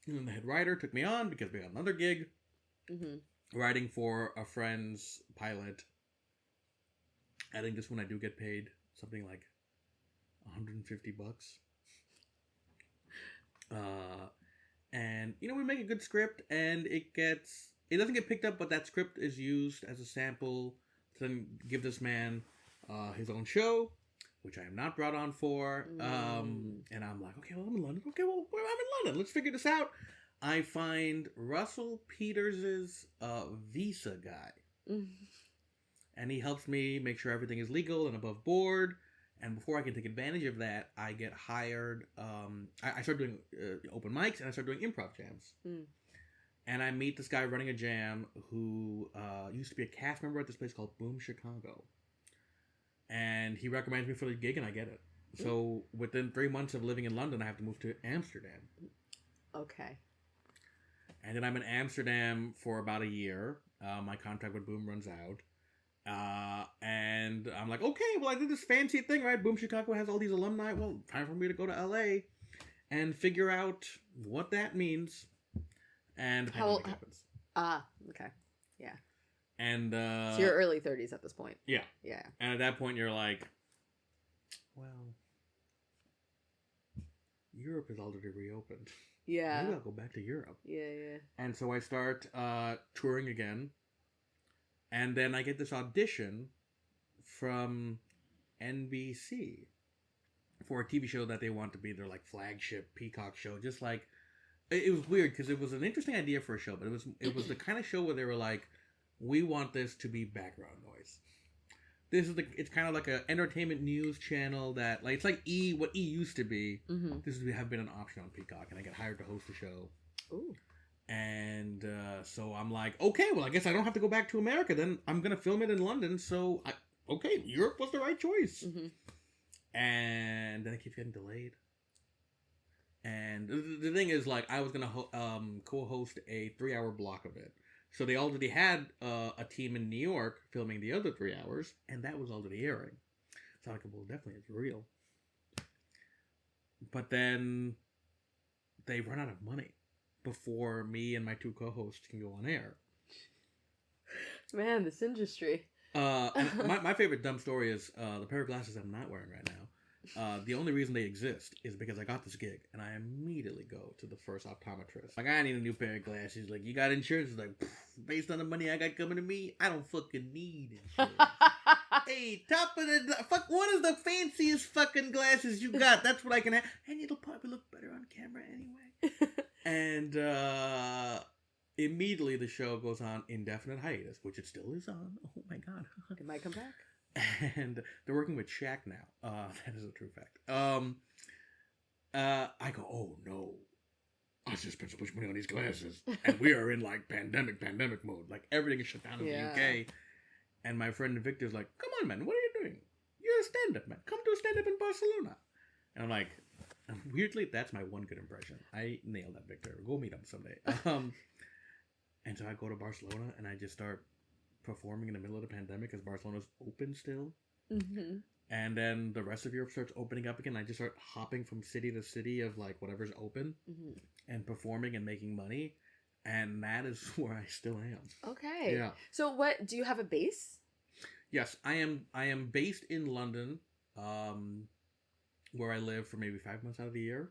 then the head writer took me on because we got another gig. Writing for a friend's pilot. I think this one I do get paid something like $150. And we make a good script, and it doesn't get picked up, but that script is used as a sample to then give this man his own show, which I am not brought on for. And I'm like, okay, well, I'm in London. Okay, well, I'm in London. Let's figure this out. I find Russell Peters's visa guy. And he helps me make sure everything is legal and above board. And before I can take advantage of that, I get hired. I start doing open mics, and I start doing improv jams. And I meet this guy running a jam who used to be a cast member at this place called Boom Chicago. And he recommends me for the gig, and I get it. So within 3 months of living in London, I have to move to Amsterdam. Okay. And then I'm in Amsterdam for about a year. My contract with Boom runs out. And I'm like, okay, well, I did this fancy thing, right? Boom Chicago has all these alumni. Well, time for me to go to LA and figure out what that means. And the pandemic happens. Okay. Yeah. And so you're early 30s at this point. Yeah. Yeah. And at that point you're like, well, Europe is already reopened. Yeah. Maybe I'll go back to Europe. Yeah. And so I start touring again. And then I get this audition from NBC for a TV show that they want to be their flagship Peacock show. Just like, it was weird because it was an interesting idea for a show, but it was the kind of show where they were like, we want this to be background noise. It's kind of like an entertainment news channel that it's like what E used to be. This have been an option on Peacock, and I get hired to host the show. Ooh. And so I'm like, okay, well, I guess I don't have to go back to America. Then I'm going to film it in London. So, Europe was the right choice. And then it keeps getting delayed. And the thing is, I was going to co-host a 3-hour block of it. So they already had a team in New York filming the other 3 hours. And that was already airing. So I'm like, well, definitely it's real. But then they run out of money before me and my 2 co-hosts can go on air. Man, this industry. And my favorite dumb story is the pair of glasses I'm not wearing right now. The only reason they exist is because I got this gig, and I immediately go to the first optometrist. I need a new pair of glasses. You got insurance? Based on the money I got coming to me, I don't fucking need insurance. Hey, top of the... what is the fanciest fucking glasses you got? That's what I can have. And it'll probably look better on camera anyway. And immediately the show goes on indefinite hiatus, which it still is on. Oh my god. It might come back. And they're working with Shaq now. That is a true fact. I go, oh no. I just spent so much money on these glasses. And we are in pandemic mode. Everything is shut down in the UK. And my friend Victor's like, come on, man, what are you doing? You're a stand-up, man. Come do a stand-up in Barcelona. And I'm like, weirdly, that's my one good impression. I nailed that, Victor. Go meet him someday. And so I go to Barcelona, and I just start performing in the middle of the pandemic because Barcelona's open still. And then the rest of Europe starts opening up again. I just start hopping from city to city of whatever's open and performing and making money. And that is where I still am. Okay. Yeah. So what, do you have a base? Yes, I am based in London, where I live for maybe 5 months out of the year.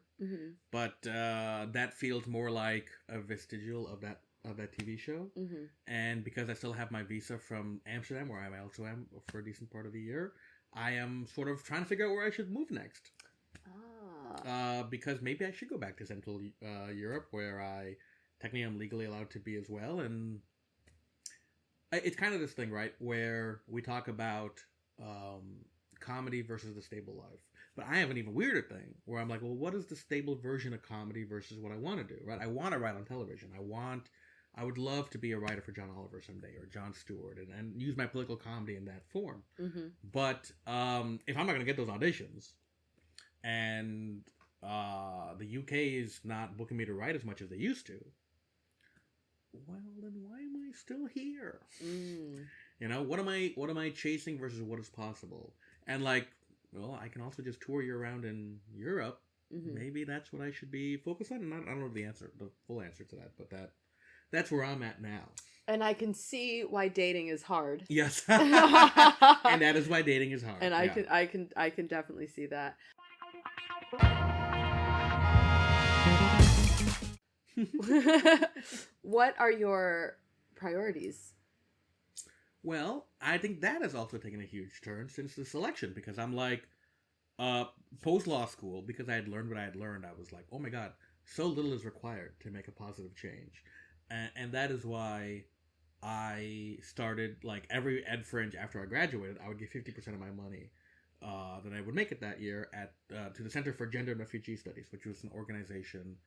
But that feels more like a vestigial of that TV show. And because I still have my visa from Amsterdam, where I also am for a decent part of the year, I am sort of trying to figure out where I should move next. Because maybe I should go back to Central Europe, where I technically am legally allowed to be as well. And it's kind of this thing, right, where we talk about comedy versus the stable life. But I have an even weirder thing where I'm like, well, what is the stable version of comedy versus what I want to do, right? I want to write on television. I would love to be a writer for John Oliver someday or Jon Stewart and use my political comedy in that form. Mm-hmm. But if I'm not going to get those auditions and the UK is not booking me to write as much as they used to, well, then why am I still here? You know, what am I chasing versus what is possible? And like, well, I can also just tour you around in Europe. Mm-hmm. Maybe that's what I should be focused on. And I don't know the full answer to that, but that's where I'm at now. And I can see why dating is hard. Yes. And that is why dating is hard. And I can definitely see that. What are your priorities? Well, I think that has also taken a huge turn since the selection, because I'm like, post-law school, because I had learned what I had learned, I was like, oh my God, so little is required to make a positive change. And that is why I started, like, every Ed Fringe after I graduated, I would give 50% of my money that I would make it that year to the Center for Gender and Refugee Studies, which was an organization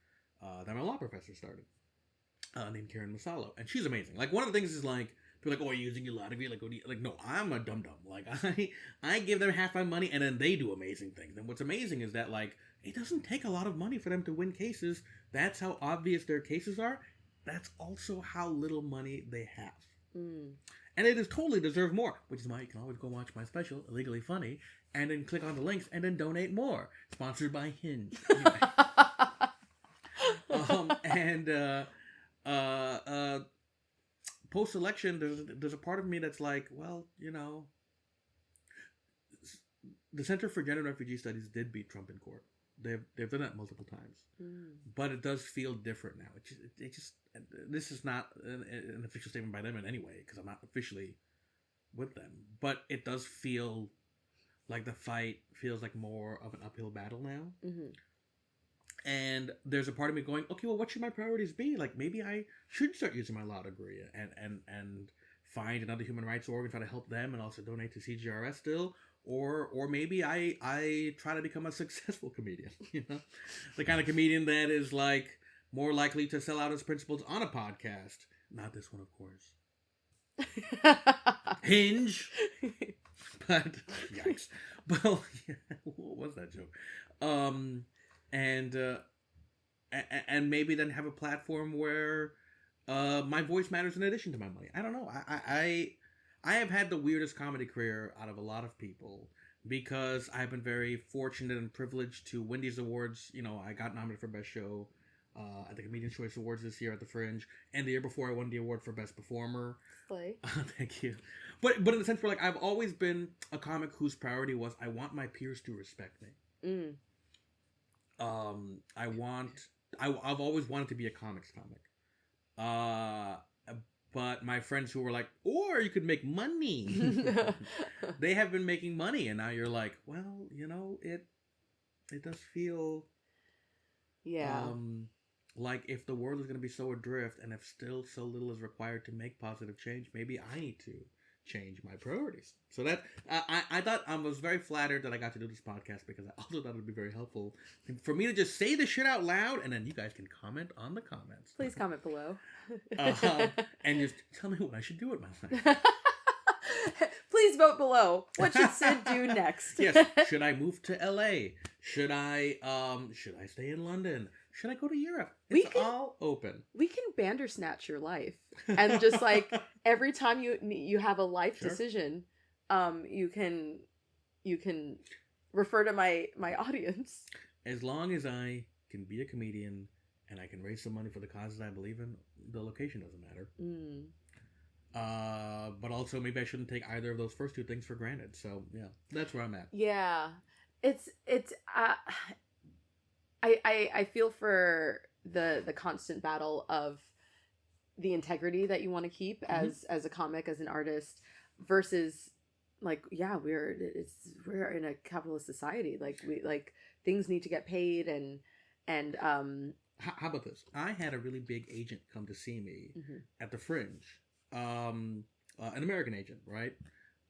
that my law professor started, named Karen Masalo. And she's amazing. Like, one of the things is, like, people are like, oh, are you using your law degree? Like, no, I'm a dum-dum. Like, I give them half my money, and then they do amazing things. And what's amazing is that, like, it doesn't take a lot of money for them to win cases. That's how obvious their cases are. That's also how little money they have. Mm. And it is totally deserve more, which is why you can always go watch my special, Illegally Funny, and then click on the links and then donate more. Sponsored by Hinge. Anyway. Post-election, there's a part of me that's like, well, you know, the Center for Gender and Refugee Studies did beat Trump in court. They've done that multiple times, but it does feel different now. It just this is not an official statement by them in any way, because I'm not officially with them, but it does feel like the fight feels like more of an uphill battle now. Mm-hmm. And there's a part of me going, okay, well, what should my priorities be? Like, maybe I should start using my law degree and find another human rights org, try to help them, and also donate to CGRS still. Or maybe I try to become a successful comedian, you know? The kind of comedian that is, like, more likely to sell out his principles on a podcast. Not this one, of course. Hinge. But, yikes. Well, yeah, what was that joke? And maybe then have a platform where my voice matters in addition to my money. I don't know. I have had the weirdest comedy career out of a lot of people, because I've been very fortunate and privileged to win these awards. You know, I got nominated for Best Show at the Comedian's Choice Awards this year at the Fringe, and the year before I won the award for Best Performer. Slay. Thank you. But in the sense where, like, I've always been a comic whose priority was, I want my peers to respect me. I've always wanted to be a comics comic. But my friends who were like, or you could make money. They have been making money, and now you're like, well, you know, it does feel like if the world is going to be so adrift, and if still so little is required to make positive change, maybe I need to change my priorities. So that I thought, I was very flattered that I got to do this podcast, because I also thought it would be very helpful for me to just say the shit out loud, and then you guys can comment on the comments. Please comment below. And just tell me what I should do with my life. Please vote below. What should Sid do next? Yes. Should I move to LA? Should I stay in London? Should I go to Europe? It's all open. We can bandersnatch your life, and just like every time you have a life decision, you can refer to my audience. As long as I can be a comedian and I can raise some money for the causes I believe in, the location doesn't matter. But also maybe I shouldn't take either of those first two things for granted. So yeah, that's where I'm at. Yeah, it's I feel for the constant battle of the integrity that you want to keep as a comic, as an artist, versus like, yeah, we're in a capitalist society. Like things need to get paid, and how about this? I had a really big agent come to see me at the Fringe, an American agent, right?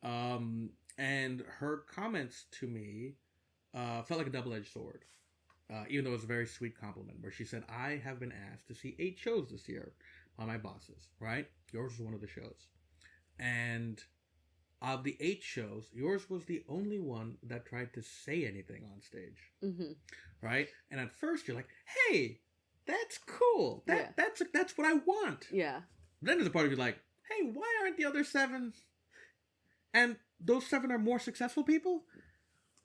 And her comments to me felt like a double-edged sword. Even though it was a very sweet compliment, where she said, I have been asked to see 8 shows this year. by my bosses, right? Yours was one of the shows. And of the 8 shows, yours was the only one that tried to say anything on stage. Mm-hmm. Right? And at first you're like, hey, that's cool. That's what I want. Yeah. Then there's a part of you like, hey, why aren't the other 7? And those 7 are more successful people?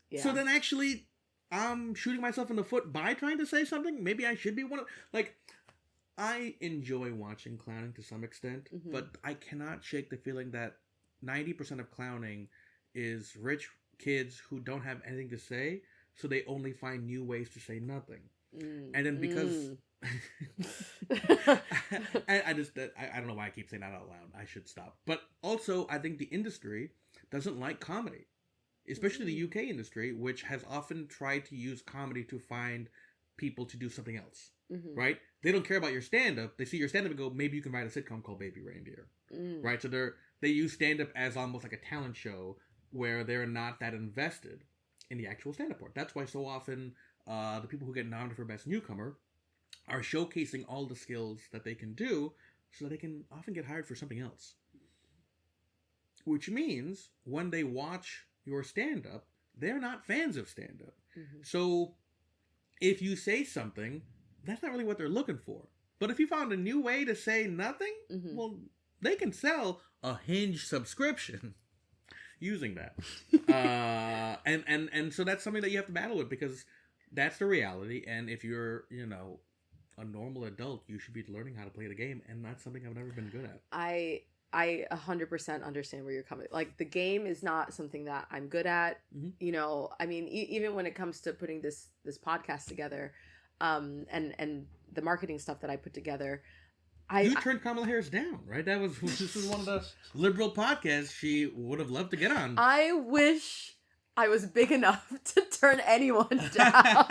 Yeah. So then actually, I'm shooting myself in the foot by trying to say something. Maybe I should be one of... Like, I enjoy watching clowning to some extent, mm-hmm. but I cannot shake the feeling that 90% of clowning is rich kids who don't have anything to say, so they only find new ways to say nothing. And then because... I don't know why I keep saying that out loud. I should stop. But also, I think the industry doesn't like comedy. Especially the UK industry, which has often tried to use comedy to find people to do something else. Mm-hmm. Right? They don't care about your stand-up. They see your stand-up and go, maybe you can write a sitcom called Baby Reindeer. Right? So they use stand-up as almost like a talent show where they're not that invested in the actual stand-up part. That's why so often the people who get nominated for Best Newcomer are showcasing all the skills that they can do so that they can often get hired for something else. Which means when they watch your stand-up, they're not fans of stand-up. Mm-hmm. So if you say something, that's not really what they're looking for. But if you found a new way to say nothing, mm-hmm. well, they can sell a Hinge subscription using that. And so that's something that you have to battle with because that's the reality. And if you're, a normal adult, you should be learning how to play the game. And that's something I've never been good at. I 100% understand where you're coming. Like, the game is not something that I'm good at. Mm-hmm. I mean, even when it comes to putting this podcast together, and the marketing stuff that I put together, you turned Kamala Harris down, right? This was one of the liberal podcasts she would have loved to get on. I wish I was big enough to turn anyone down.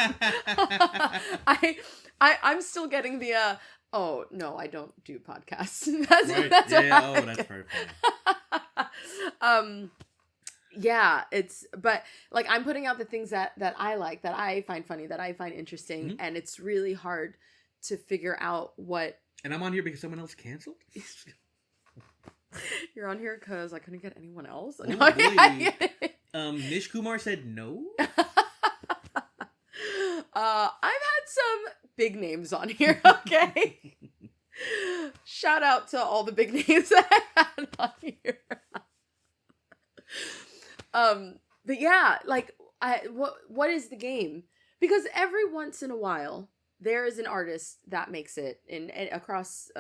I'm still getting the oh no, I don't do podcasts. That's very funny. Yeah, but like I'm putting out the things that I like, that I find funny, that I find interesting, mm-hmm. and it's really hard to figure out what. And I'm on here because someone else canceled? You're on here because I couldn't get anyone else? Oh, no, Nish Kumar said no? I've had some big names on here, okay? Shout out to all the big names that I had on here. But yeah, like, what is the game? Because every once in a while, there is an artist that makes it across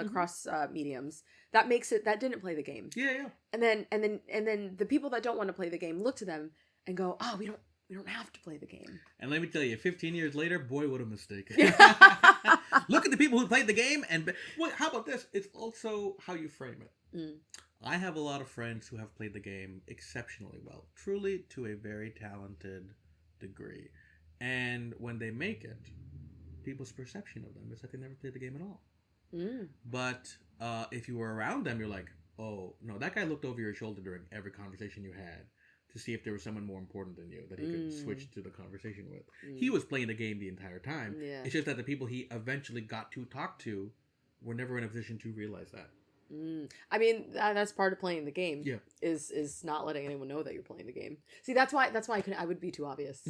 mediums that makes it, that didn't play the game. Yeah. And then the people that don't want to play the game look to them and go, oh, we don't have to play the game. And let me tell you, 15 years later, boy, what a mistake. Look at the people who played the game, and how about this? It's also how you frame it. Mm. I have a lot of friends who have played the game exceptionally well, truly to a very talented degree. And when they make it, people's perception of them is that they never played the game at all. Mm. But if you were around them, you're like, oh, no, that guy looked over your shoulder during every conversation you had to see if there was someone more important than you that he could switch to the conversation with. He was playing the game the entire time. Yeah. It's just that the people he eventually got to talk to were never in a position to realize that. I mean, that's part of playing the game. Yeah, is not letting anyone know that you're playing the game. See, that's why I would be too obvious.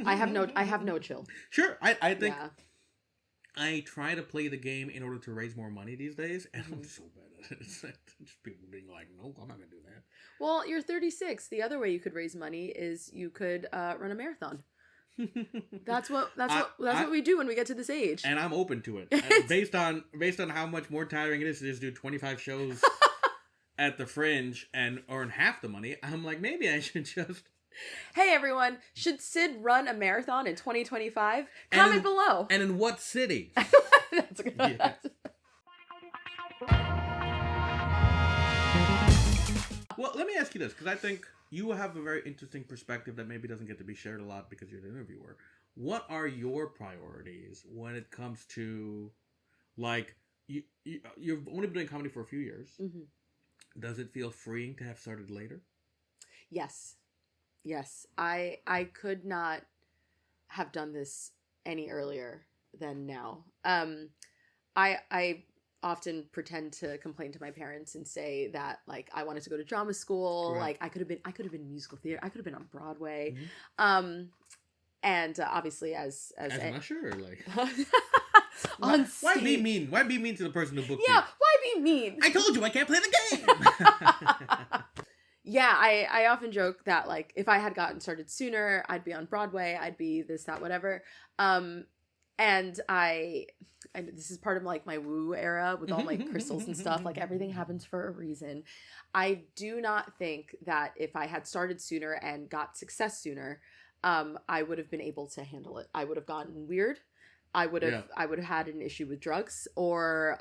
I have no chill. Sure, I think I try to play the game in order to raise more money these days, and I'm so bad at it. It's just people being like, "No, I'm not gonna do that." Well, you're 36. The other way you could raise money is you could run a marathon. That's what we do when we get to this age, and I'm open to it. based on how much more tiring it is to just do 25 shows at the Fringe and earn half the money. I'm like, maybe I should just. Hey everyone, should Sid run a marathon in 2025? Comment below. And in what city? That's a good one. Yeah. Well, let me ask you this, because I think you have a very interesting perspective that maybe doesn't get to be shared a lot because you're the interviewer. What are your priorities when it comes to, like, you've only been doing comedy for a few years. Mm-hmm. Does it feel freeing to have started later? Yes. I could not have done this any earlier than now. I often pretend to complain to my parents and say that like I wanted to go to drama school. Right. Like I could have been musical theater. I could have been on Broadway. Mm-hmm. And obviously as an usher, like on stage. Why be mean? Why be mean to the person who booked you? Yeah, why be mean? I told you I can't play the game. Yeah, I often joke that like if I had gotten started sooner, I'd be on Broadway. I'd be this, that, whatever. And this is part of like my woo era with all my crystals and stuff. Like everything happens for a reason. I do not think that if I had started sooner and got success sooner, I would have been able to handle it. I would have gotten weird. I would have had an issue with drugs or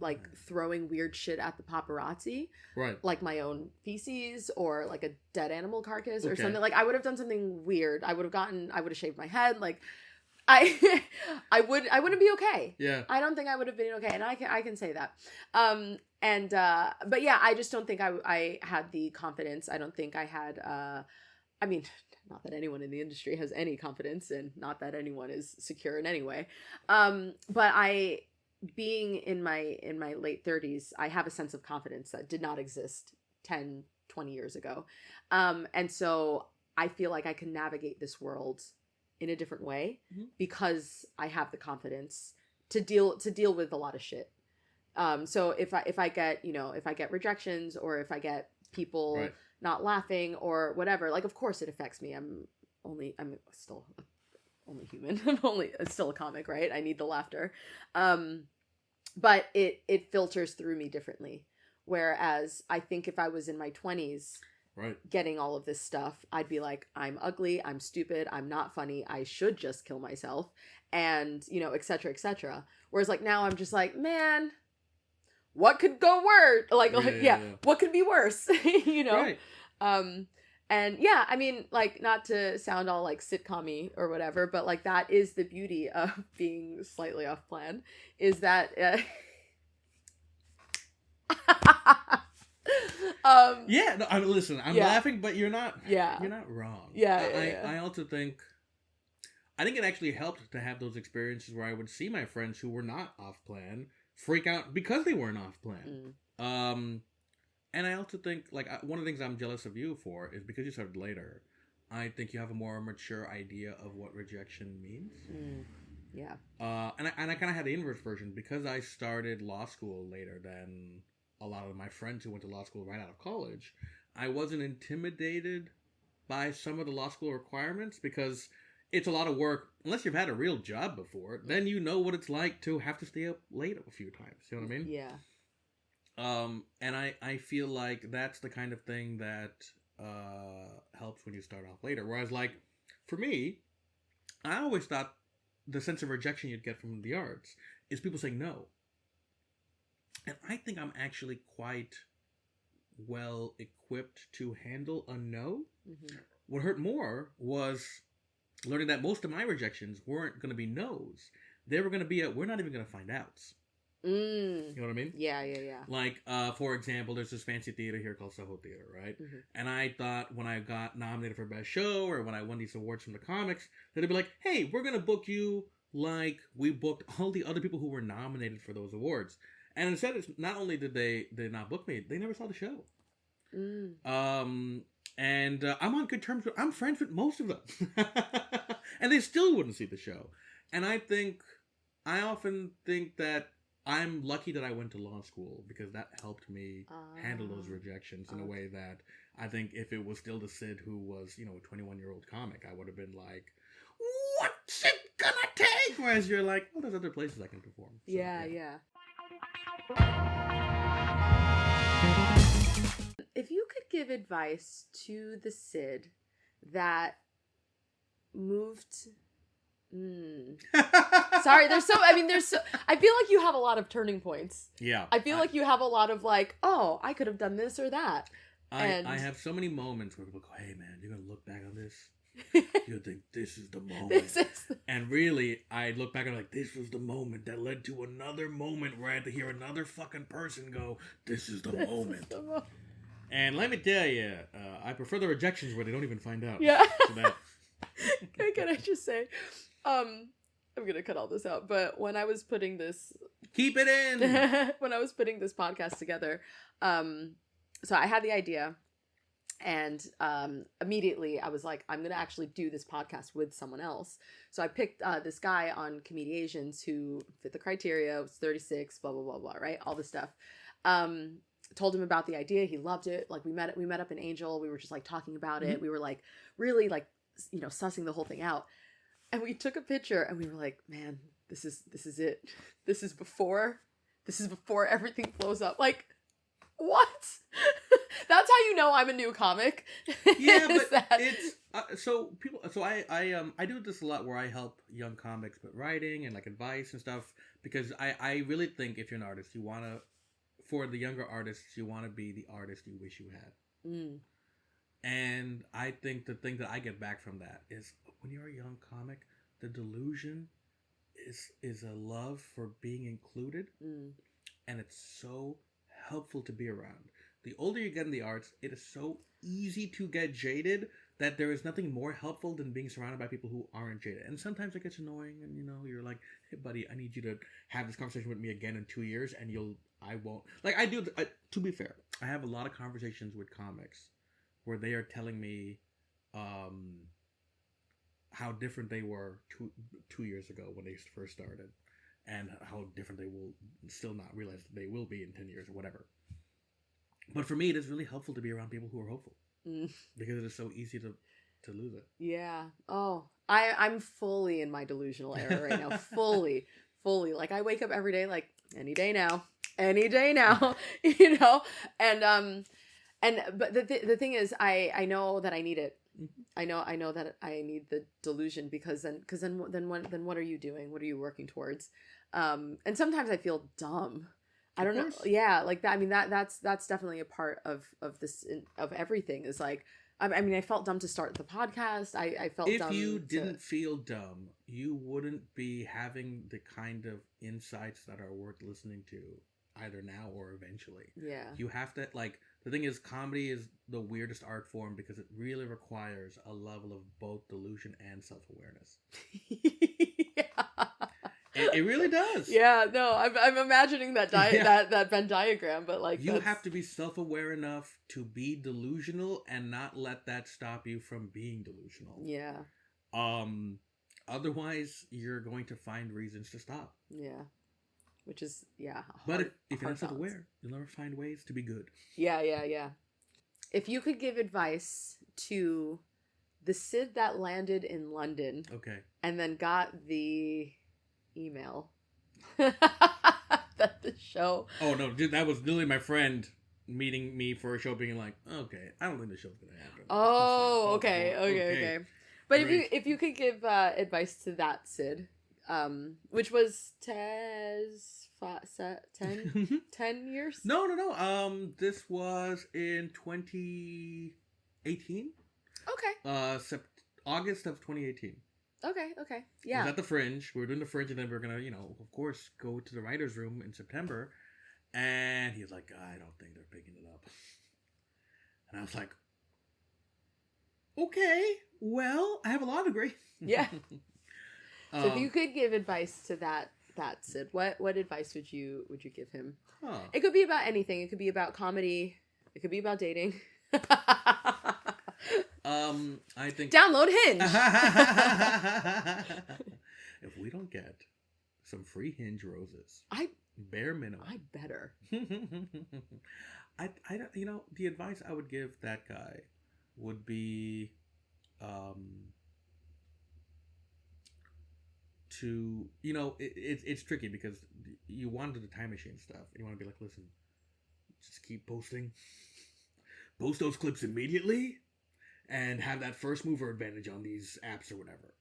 like throwing weird shit at the paparazzi, right? Like my own feces or like a dead animal carcass or something. Like I would have done something weird. I would have shaved my head. Like I wouldn't be okay. Yeah. I don't think I would have been okay, and I can say that. But yeah, I just don't think I had the confidence. I don't think I had. I mean, not that anyone in the industry has any confidence, and not that anyone is secure in any way. But being in my late 30s, I have a sense of confidence that did not exist 10, 20 years ago. And so I feel like I can navigate this world in a different way because I have the confidence to deal with a lot of shit. So if I get rejections or if I get people right. not laughing or whatever, like of course it affects me. I'm still only human. I'm still a comic, right? I need the laughter. But it filters through me differently. Whereas I think if I was in my 20s right. getting all of this stuff, I'd be like, I'm ugly, I'm stupid, I'm not funny, I should just kill myself, and et cetera, et cetera. Whereas like now I'm just like, man, what could go worse? Yeah. What could be worse? Right. And yeah, I mean, like, not to sound all like sitcom-y or whatever, but like that is the beauty of being slightly off plan, is that yeah, no, listen, I'm laughing, but you're not wrong. I also think it actually helped to have those experiences where I would see my friends who were not off plan freak out because they weren't off plan. And I also think, like, one of the things I'm jealous of you for is because you started later, I think you have a more mature idea of what rejection means. Yeah. And I kind of had the inverse version because I started law school later than a lot of my friends who went to law school right out of college. I wasn't intimidated by some of the law school requirements because it's a lot of work. Unless you've had a real job before, then you know what it's like to have to stay up late a few times. You know what I mean? Yeah. And I feel like that's the kind of thing that helps when you start off later. Whereas, like, for me, I always thought the sense of rejection you'd get from the arts is people saying no. And I think I'm actually quite well equipped to handle a no. Mm-hmm. What hurt more was learning that most of my rejections weren't going to be no's. They were going to be we're not even going to find out. You know what I mean? Yeah. Like, for example, there's this fancy theater here called Soho Theater, right? Mm-hmm. And I thought when I got nominated for Best Show or when I won these awards from the comics, that they'd be like, hey, we're going to book you like we booked all the other people who were nominated for those awards. And instead, it's not only did they not book me, they never saw the show. And I'm on good terms I'm friends with most of them. And they still wouldn't see the show. And I often think that I'm lucky that I went to law school because that helped me handle those rejections in a way that I think if it was still the Sid who was, a 21-year-old comic, I would have been like, what's it gonna take? Whereas you're like, well, there's other places I can perform. So, yeah. If you could give advice to the Sid that moved... Sorry, I feel like you have a lot of turning points. Yeah. I feel like you have a lot of like, oh, I could have done this or that. I have so many moments where people go, hey man, you're gonna look back on this, you'll think this is the moment. And really, I look back and I'm like, this was the moment that led to another moment where I had to hear another fucking person go, this is the moment. And let me tell you, I prefer the rejections where they don't even find out. Yeah. So Can I just say, I'm gonna cut all this out, but when I was putting this Keep it in. When I was putting this podcast together, so I had the idea, and immediately I was like, I'm gonna actually do this podcast with someone else. So I picked this guy on Comediations who fit the criteria, was 36, blah blah blah blah, right? All this stuff. Told him about the idea. He loved it. Like we met up in Angel. We were just like talking about it. We were like really like, you know, sussing the whole thing out. And we took a picture and we were like, man, this is it. This is before everything blows up. Like, what? That's how you know I'm a new comic. Yeah, but it's so people. So I do this a lot where I help young comics with writing and like advice and stuff, because I really think if you're an artist, you want to, for the younger artists, you want to be the artist you wish you had. And I think the thing that I get back from that is when you're a young comic, the delusion is a love for being included, and it's so helpful to be around. The older you get in the arts, it is so easy to get jaded that there is nothing more helpful than being surrounded by people who aren't jaded. And sometimes it gets annoying, and you know, you're like, hey buddy, I need you to have this conversation with me again in 2 years, and I won't. Like I do, to be fair, I have a lot of conversations with comics where they are telling me how different they were two years ago when they first started, and how different they will still not realize that they will be in 10 years or whatever. But for me, it is really helpful to be around people who are hopeful, because it is so easy to lose it. Yeah. Oh, I'm fully in my delusional era right now. fully. Like I wake up every day like any day now, you know, but the thing is, I know that I need it. I know that I need the delusion, because then what are you doing? What are you working towards? And sometimes I feel dumb. I don't know. Yeah, like that. I mean, that's definitely a part of this, of everything, is like, I mean, I felt dumb to start the podcast. I felt dumb. If you didn't feel dumb, you wouldn't be having the kind of insights that are worth listening to, either now or eventually. Yeah. You have to, like, the thing is, comedy is the weirdest art form because it really requires a level of both delusion and self-awareness. Yeah. It really does. Yeah, no, I'm imagining that that Venn diagram, but like you have to be self-aware enough to be delusional and not let that stop you from being delusional. Yeah. Otherwise, you're going to find reasons to stop. Yeah. Which is but if you're not self-aware, you'll never find ways to be good. Yeah. If you could give advice to the Sid that landed in London, okay, and then got the email that the show. Oh no, dude, that was literally my friend meeting me for a show, being like, okay, I don't think the show's gonna happen. Oh, okay. But if you could give advice to that Sid, which was 10 years? No. This was in 2018. Okay. August of 2018. Okay. Yeah. It was at the Fringe. We were doing the Fringe, and then we were gonna, of course, go to the writer's room in September. And he was like, I don't think they're picking it up. And I was like, okay, well, I have a law degree. Yeah. So if you could give advice to that Sid, what advice would you give him? Huh. It could be about anything. It could be about comedy. It could be about dating. I think download Hinge. If we don't get some free Hinge roses, bare minimum, I better. I don't, the advice I would give that guy would be, to, it's tricky because you want to do the time machine stuff. And you want to be like, listen, just keep posting. Post those clips immediately and have that first mover advantage on these apps or whatever.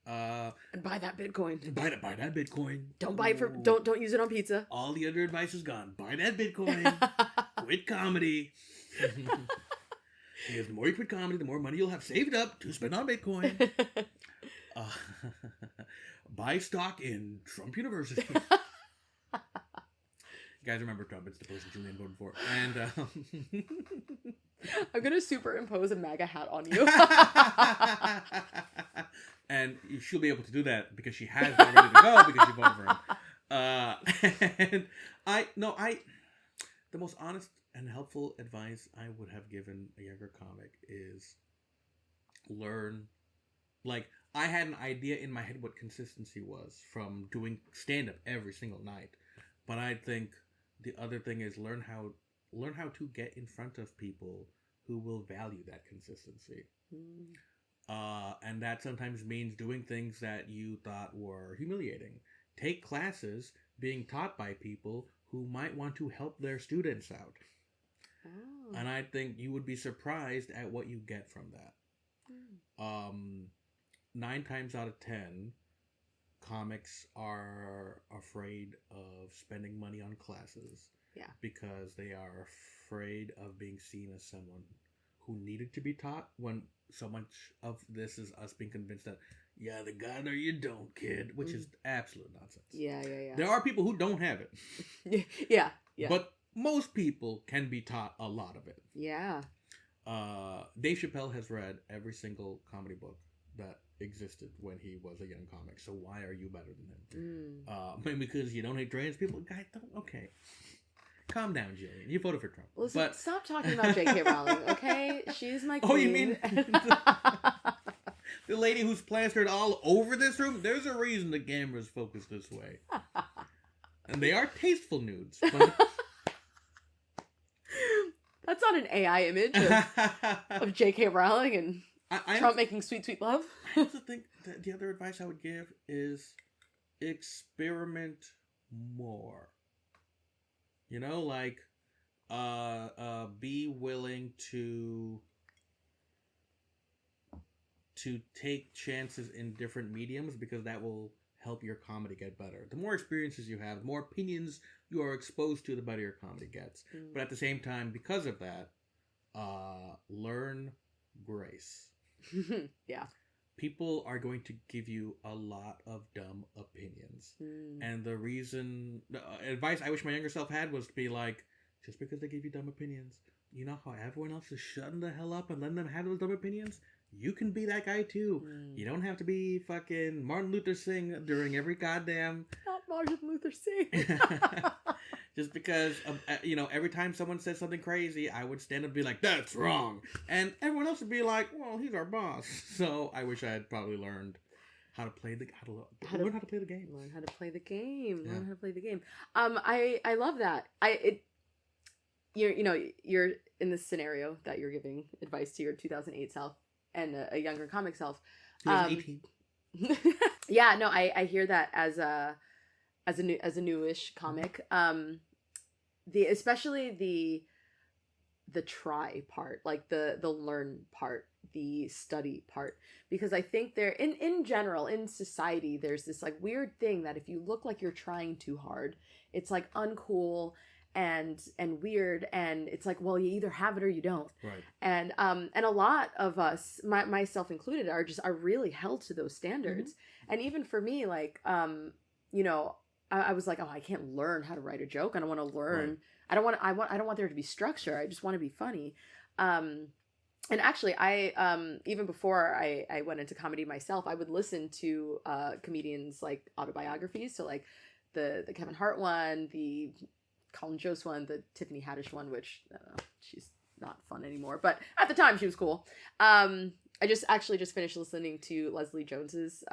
And buy that Bitcoin. Buy that Bitcoin. Don't buy it for don't use it on pizza. All the other advice is gone. Buy that Bitcoin. Quit comedy. Because the more you quit comedy, the more money you'll have saved up to spend on Bitcoin. Buy stock in Trump University. You guys remember Trump? It's the person Jillian voted for. And I'm gonna superimpose a MAGA hat on you. And she'll be able to do that because she has been ready to go because she voted for him. And the most honest and helpful advice I would have given a younger comic is learn. Like, I had an idea in my head what consistency was from doing stand-up every single night. But I think the other thing is learn how to get in front of people who will value that consistency. And that sometimes means doing things that you thought were humiliating. Take classes being taught by people who might want to help their students out. Oh. And I think you would be surprised at what you get from that. 9 times out of 10, comics are afraid of spending money on classes. Yeah. Because they are afraid of being seen as someone who needed to be taught, when so much of this is us being convinced that, yeah, the got or you don't, kid, which is absolute nonsense. Yeah. There are people who don't have it. Yeah. But most people can be taught a lot of it. Yeah. Dave Chappelle has read every single comedy book that existed when he was a young comic. So why are you better than him? Maybe because you don't hate trans people? Guys, don't. Okay. Calm down, Jillian. You voted for Trump. Listen, stop talking about J.K. Rowling, okay? She's my queen. Oh, you mean the lady who's plastered all over this room? There's a reason the camera's focused this way. And they are tasteful nudes. But... That's not an AI image of J.K. Rowling and Trump making sweet, sweet love. I also think that the other advice I would give is experiment more. You know, like, be willing to take chances in different mediums, because that will help your comedy get better. The more experiences you have, the more opinions you are exposed to, the better your comedy gets. But at the same time, because of that, learn grace. Yeah. People are going to give you a lot of dumb opinions. And the advice I wish my younger self had was to be like, just because they give you dumb opinions, you know how everyone else is shutting the hell up and letting them have those dumb opinions? You can be that guy too. You don't have to be fucking Martin Luther Singh during every goddamn... Not Martin Luther Singh. Just because, every time someone says something crazy, I would stand up and be like, that's wrong. And everyone else would be like, well, he's our boss. So I wish I had probably learned how to play the game. Learn how to play the game. Learn how to play the game. I love that. You're in this scenario that you're giving advice to your 2008 self and a younger comic self. 2018. Yeah, no, I hear that as a newish comic. Especially the try part, like the learn part, the study part, because I think there in general in society there's this like weird thing that if you look like you're trying too hard, it's like uncool and weird, and it's like, well, you either have it or you don't. Right. And a lot of us, myself included, are really held to those standards. And even for me, like I was like, oh, I can't learn how to write a joke. I don't want to learn. Right. I don't want there to be structure. I just want to be funny. And actually, I even before I went into comedy myself, I would listen to comedians like autobiographies. So like the Kevin Hart one, the Colin Jost one, the Tiffany Haddish one, which I don't know, she's not fun anymore, but at the time she was cool. I just finished listening to Leslie Jones's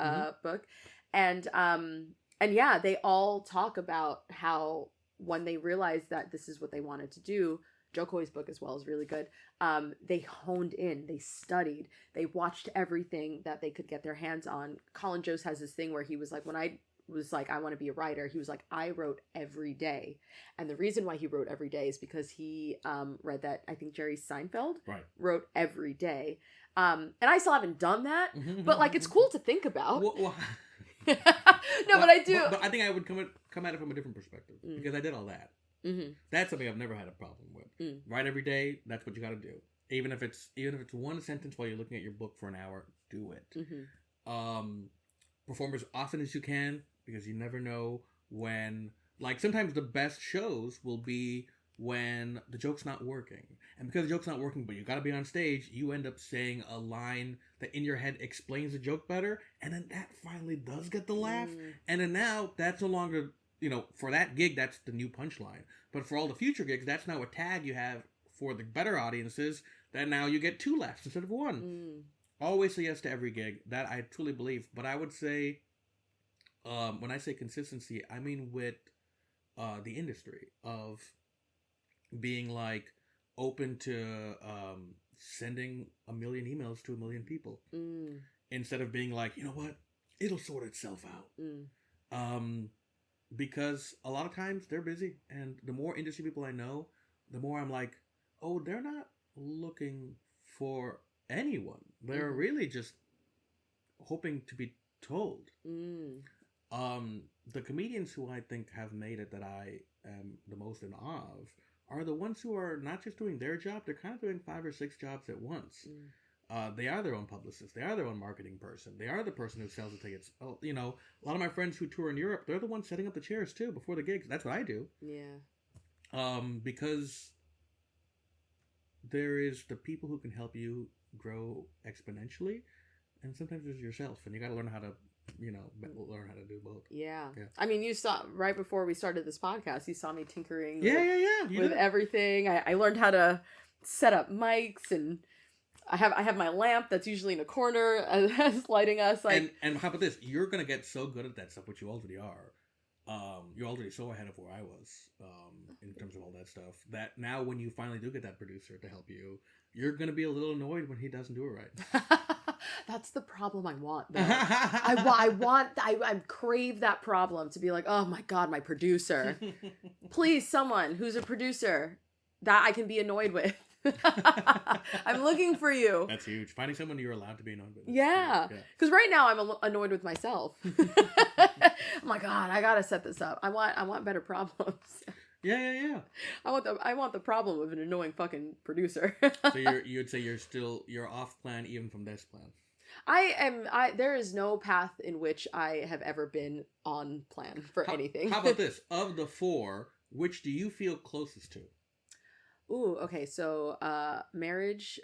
book, and yeah, they all talk about how when they realized that this is what they wanted to do, Joe Coy's book as well is really good. They honed in, they studied, they watched everything that they could get their hands on. Colin Jost has this thing where he was like, when I was like, I want to be a writer, he was like, I wrote every day. And the reason why he wrote every day is because he read that, I think Jerry Seinfeld wrote every day. And I still haven't done that, but like, it's cool to think about. Well, but I do. But I think I would come at it from a different perspective, because I did all that. That's something I've never had a problem with. Write every day. That's what you got to do. Even if it's one sentence while you're looking at your book for an hour, do it. Perform as often as you can, because you never know when. Like, sometimes the best shows will be when the joke's not working, and because the joke's not working, but you got to be on stage, you end up saying a line that in your head explains the joke better, and then that finally does get the laugh, and then now that's no longer for that gig, that's the new punchline. But for all the future gigs, that's now a tag you have for the better audiences, that now you get 2 laughs instead of 1. Always say yes to every gig. That I truly believe. But I would say, when I say consistency, I mean with the industry of being like open to sending 1 million emails to 1 million people instead of being like, you know what, it'll sort itself out. Because a lot of times they're busy, and the more industry people I know, the more I'm like, oh, they're not looking for anyone. They're really just hoping to be told. The comedians who I think have made it that I am the most in awe of are the ones who are not just doing their job, they're kind of doing 5 or 6 jobs at once. They are their own publicist. They are their own marketing person. They are the person who sells the tickets. Oh, a lot of my friends who tour in Europe, they're the ones setting up the chairs too before the gigs. That's what I do. Yeah. Because there is the people who can help you grow exponentially, and sometimes there's yourself, and you got to learn how to learn how to do both. Yeah. I mean, you saw right before we started this podcast, you saw me tinkering with everything. I learned how to set up mics, and I have my lamp that's usually in a corner as lighting us. And how about this? You're gonna get so good at that stuff, which you already are. You're already so ahead of where I was in terms of all that stuff, that now when you finally do get that producer to help you, you're gonna be a little annoyed when he doesn't do it right. That's the problem I want, though. I crave that problem, to be like, oh my God, my producer. Please, someone who's a producer that I can be annoyed with. I'm looking for you. That's huge. Finding someone you're allowed to be annoyed with. Yeah. Because right now I'm annoyed with myself. Oh my God, I gotta set this up. I want better problems. Yeah. I want the problem of an annoying fucking producer. So you'd say you're off plan even from this plan. There is no path in which I have ever been on plan for anything. How about this? Of the 4, which do you feel closest to? Ooh, okay. So, marriage,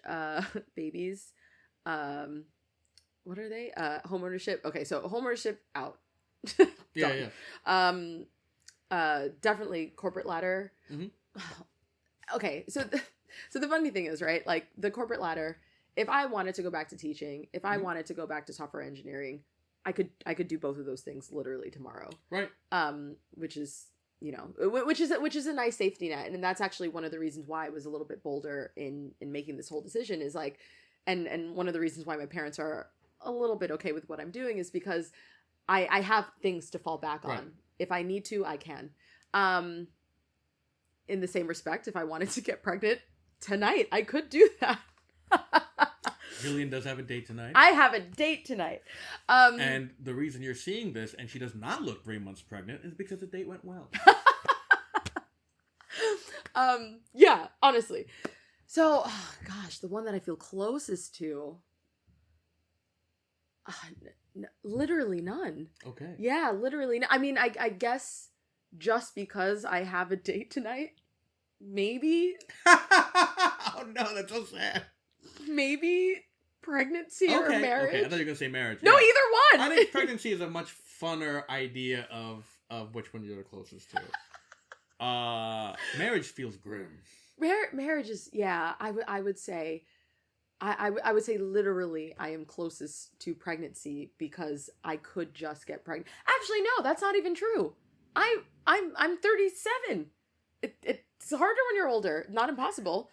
babies, what are they? Homeownership. Okay. So homeownership out. Yeah. Definitely corporate ladder. Okay. So the funny thing is, right? Like the corporate ladder, if I wanted to go back to teaching, if I wanted to go back to software engineering, I could do both of those things literally tomorrow. Right. Which is a nice safety net. And that's actually one of the reasons why I was a little bit bolder in making this whole decision, is like, and one of the reasons why my parents are a little bit okay with what I'm doing is because I have things to fall back on. Right. If I need to, I can. In the same respect, if I wanted to get pregnant tonight, I could do that. Jillian does have a date tonight. I have a date tonight. And the reason you're seeing this and she does not look 3 months pregnant is because the date went well. Yeah, honestly. So, gosh, the one that I feel closest to, literally none. Okay. Yeah, literally. I mean, I guess just because I have a date tonight, maybe. Oh no, that's so sad. Maybe pregnancy or marriage. Okay, I thought you were gonna say marriage. No, either one. I think pregnancy is a much funner idea of which one you're the closest to. Marriage feels grim. Marriage is, yeah. I would say, I would say literally I am closest to pregnancy because I could just get pregnant. Actually, no, that's not even true. I'm 37. It's harder when you're older. Not impossible.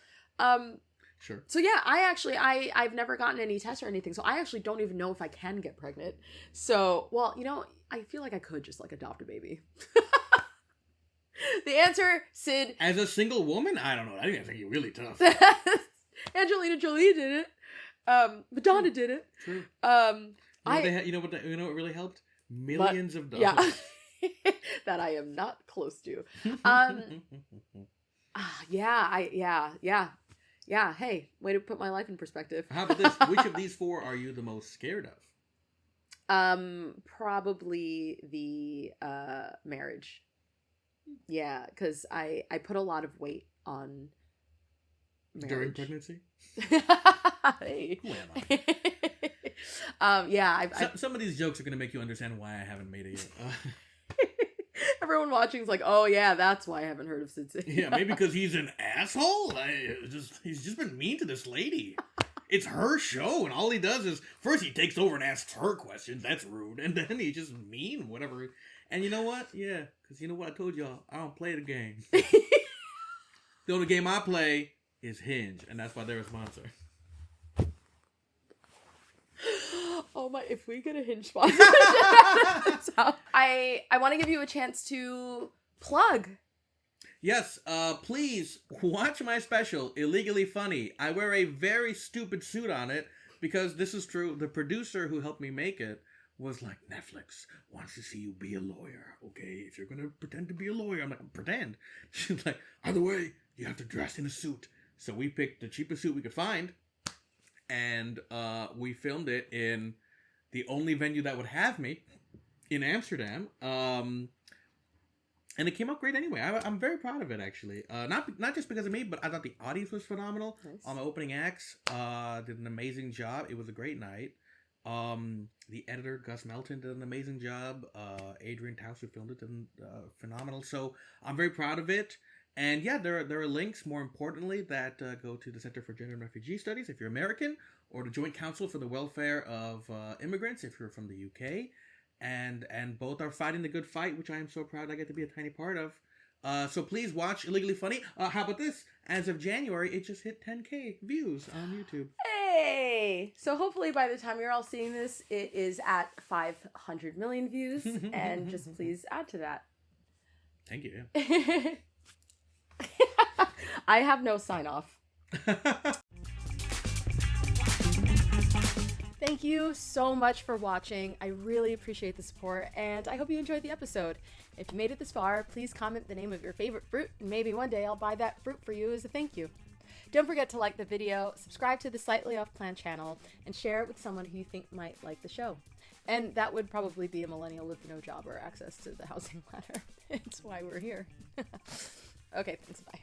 Sure. So yeah, I've never gotten any tests or anything, so I actually don't even know if I can get pregnant. So, well, I feel like I could just like adopt a baby. The answer, Sid. As a single woman, I don't know. I think that's actually really tough. Angelina Jolie did it. Madonna did it. True. You know what really helped? Millions of dollars. Yeah. That I am not close to. Yeah. Hey, way to put my life in perspective. How about this? Which of these 4 are you the most scared of? Probably the marriage. Yeah, because I put a lot of weight on marriage. During pregnancy? Hey. Who am I? Yeah. Some of these jokes are going to make you understand why I haven't made it yet. Everyone watching is like, oh yeah, that's why I haven't heard of Sid Singh. Yeah, maybe because he's an asshole. He's just been mean to this lady. It's her show, and all he does is first he takes over and asks her questions. That's rude, and then he's just mean, whatever. And you know what? Yeah, because you know what I told y'all, I don't play the game. The only game I play is Hinge, and that's why they're a sponsor. Oh my, if we get a Hinge sponsor. I want to give you a chance to plug. Yes, please watch my special, Illegally Funny. I wear a very stupid suit on it because this is true. The producer who helped me make it was like, Netflix wants to see you be a lawyer, okay? If you're going to pretend to be a lawyer, I'm like, pretend. She's like, either way, you have to dress in a suit. So we picked the cheapest suit we could find, and we filmed it in the only venue that would have me, in Amsterdam. And it came out great anyway. I'm very proud of it, actually. Not just because of me, but I thought the audience was phenomenal. Nice. All my opening acts did an amazing job. It was a great night. The editor, Gus Melton, did an amazing job. Adrian Taus, who filmed it, did phenomenal. So I'm very proud of it. And yeah, there are links, more importantly, that go to the Center for Gender and Refugee Studies if you're American, or the Joint Council for the Welfare of Immigrants if you're from the UK. And both are fighting the good fight, which I am so proud I get to be a tiny part of. So please watch Illegally Funny. How about this? As of January, it just hit 10K views on YouTube. Hey! So hopefully by the time you're all seeing this, it is at 500 million views. And just please add to that. Thank you. I have no sign off. Thank you so much for watching. I really appreciate the support, and I hope you enjoyed the episode. If you made it this far, please comment the name of your favorite fruit, and maybe one day I'll buy that fruit for you as a thank you. Don't forget to like the video, subscribe to the Slightly Off Plan channel, and share it with someone who you think might like the show. And that would probably be a millennial with no job or access to the housing ladder. It's why we're here. Okay, thanks, bye.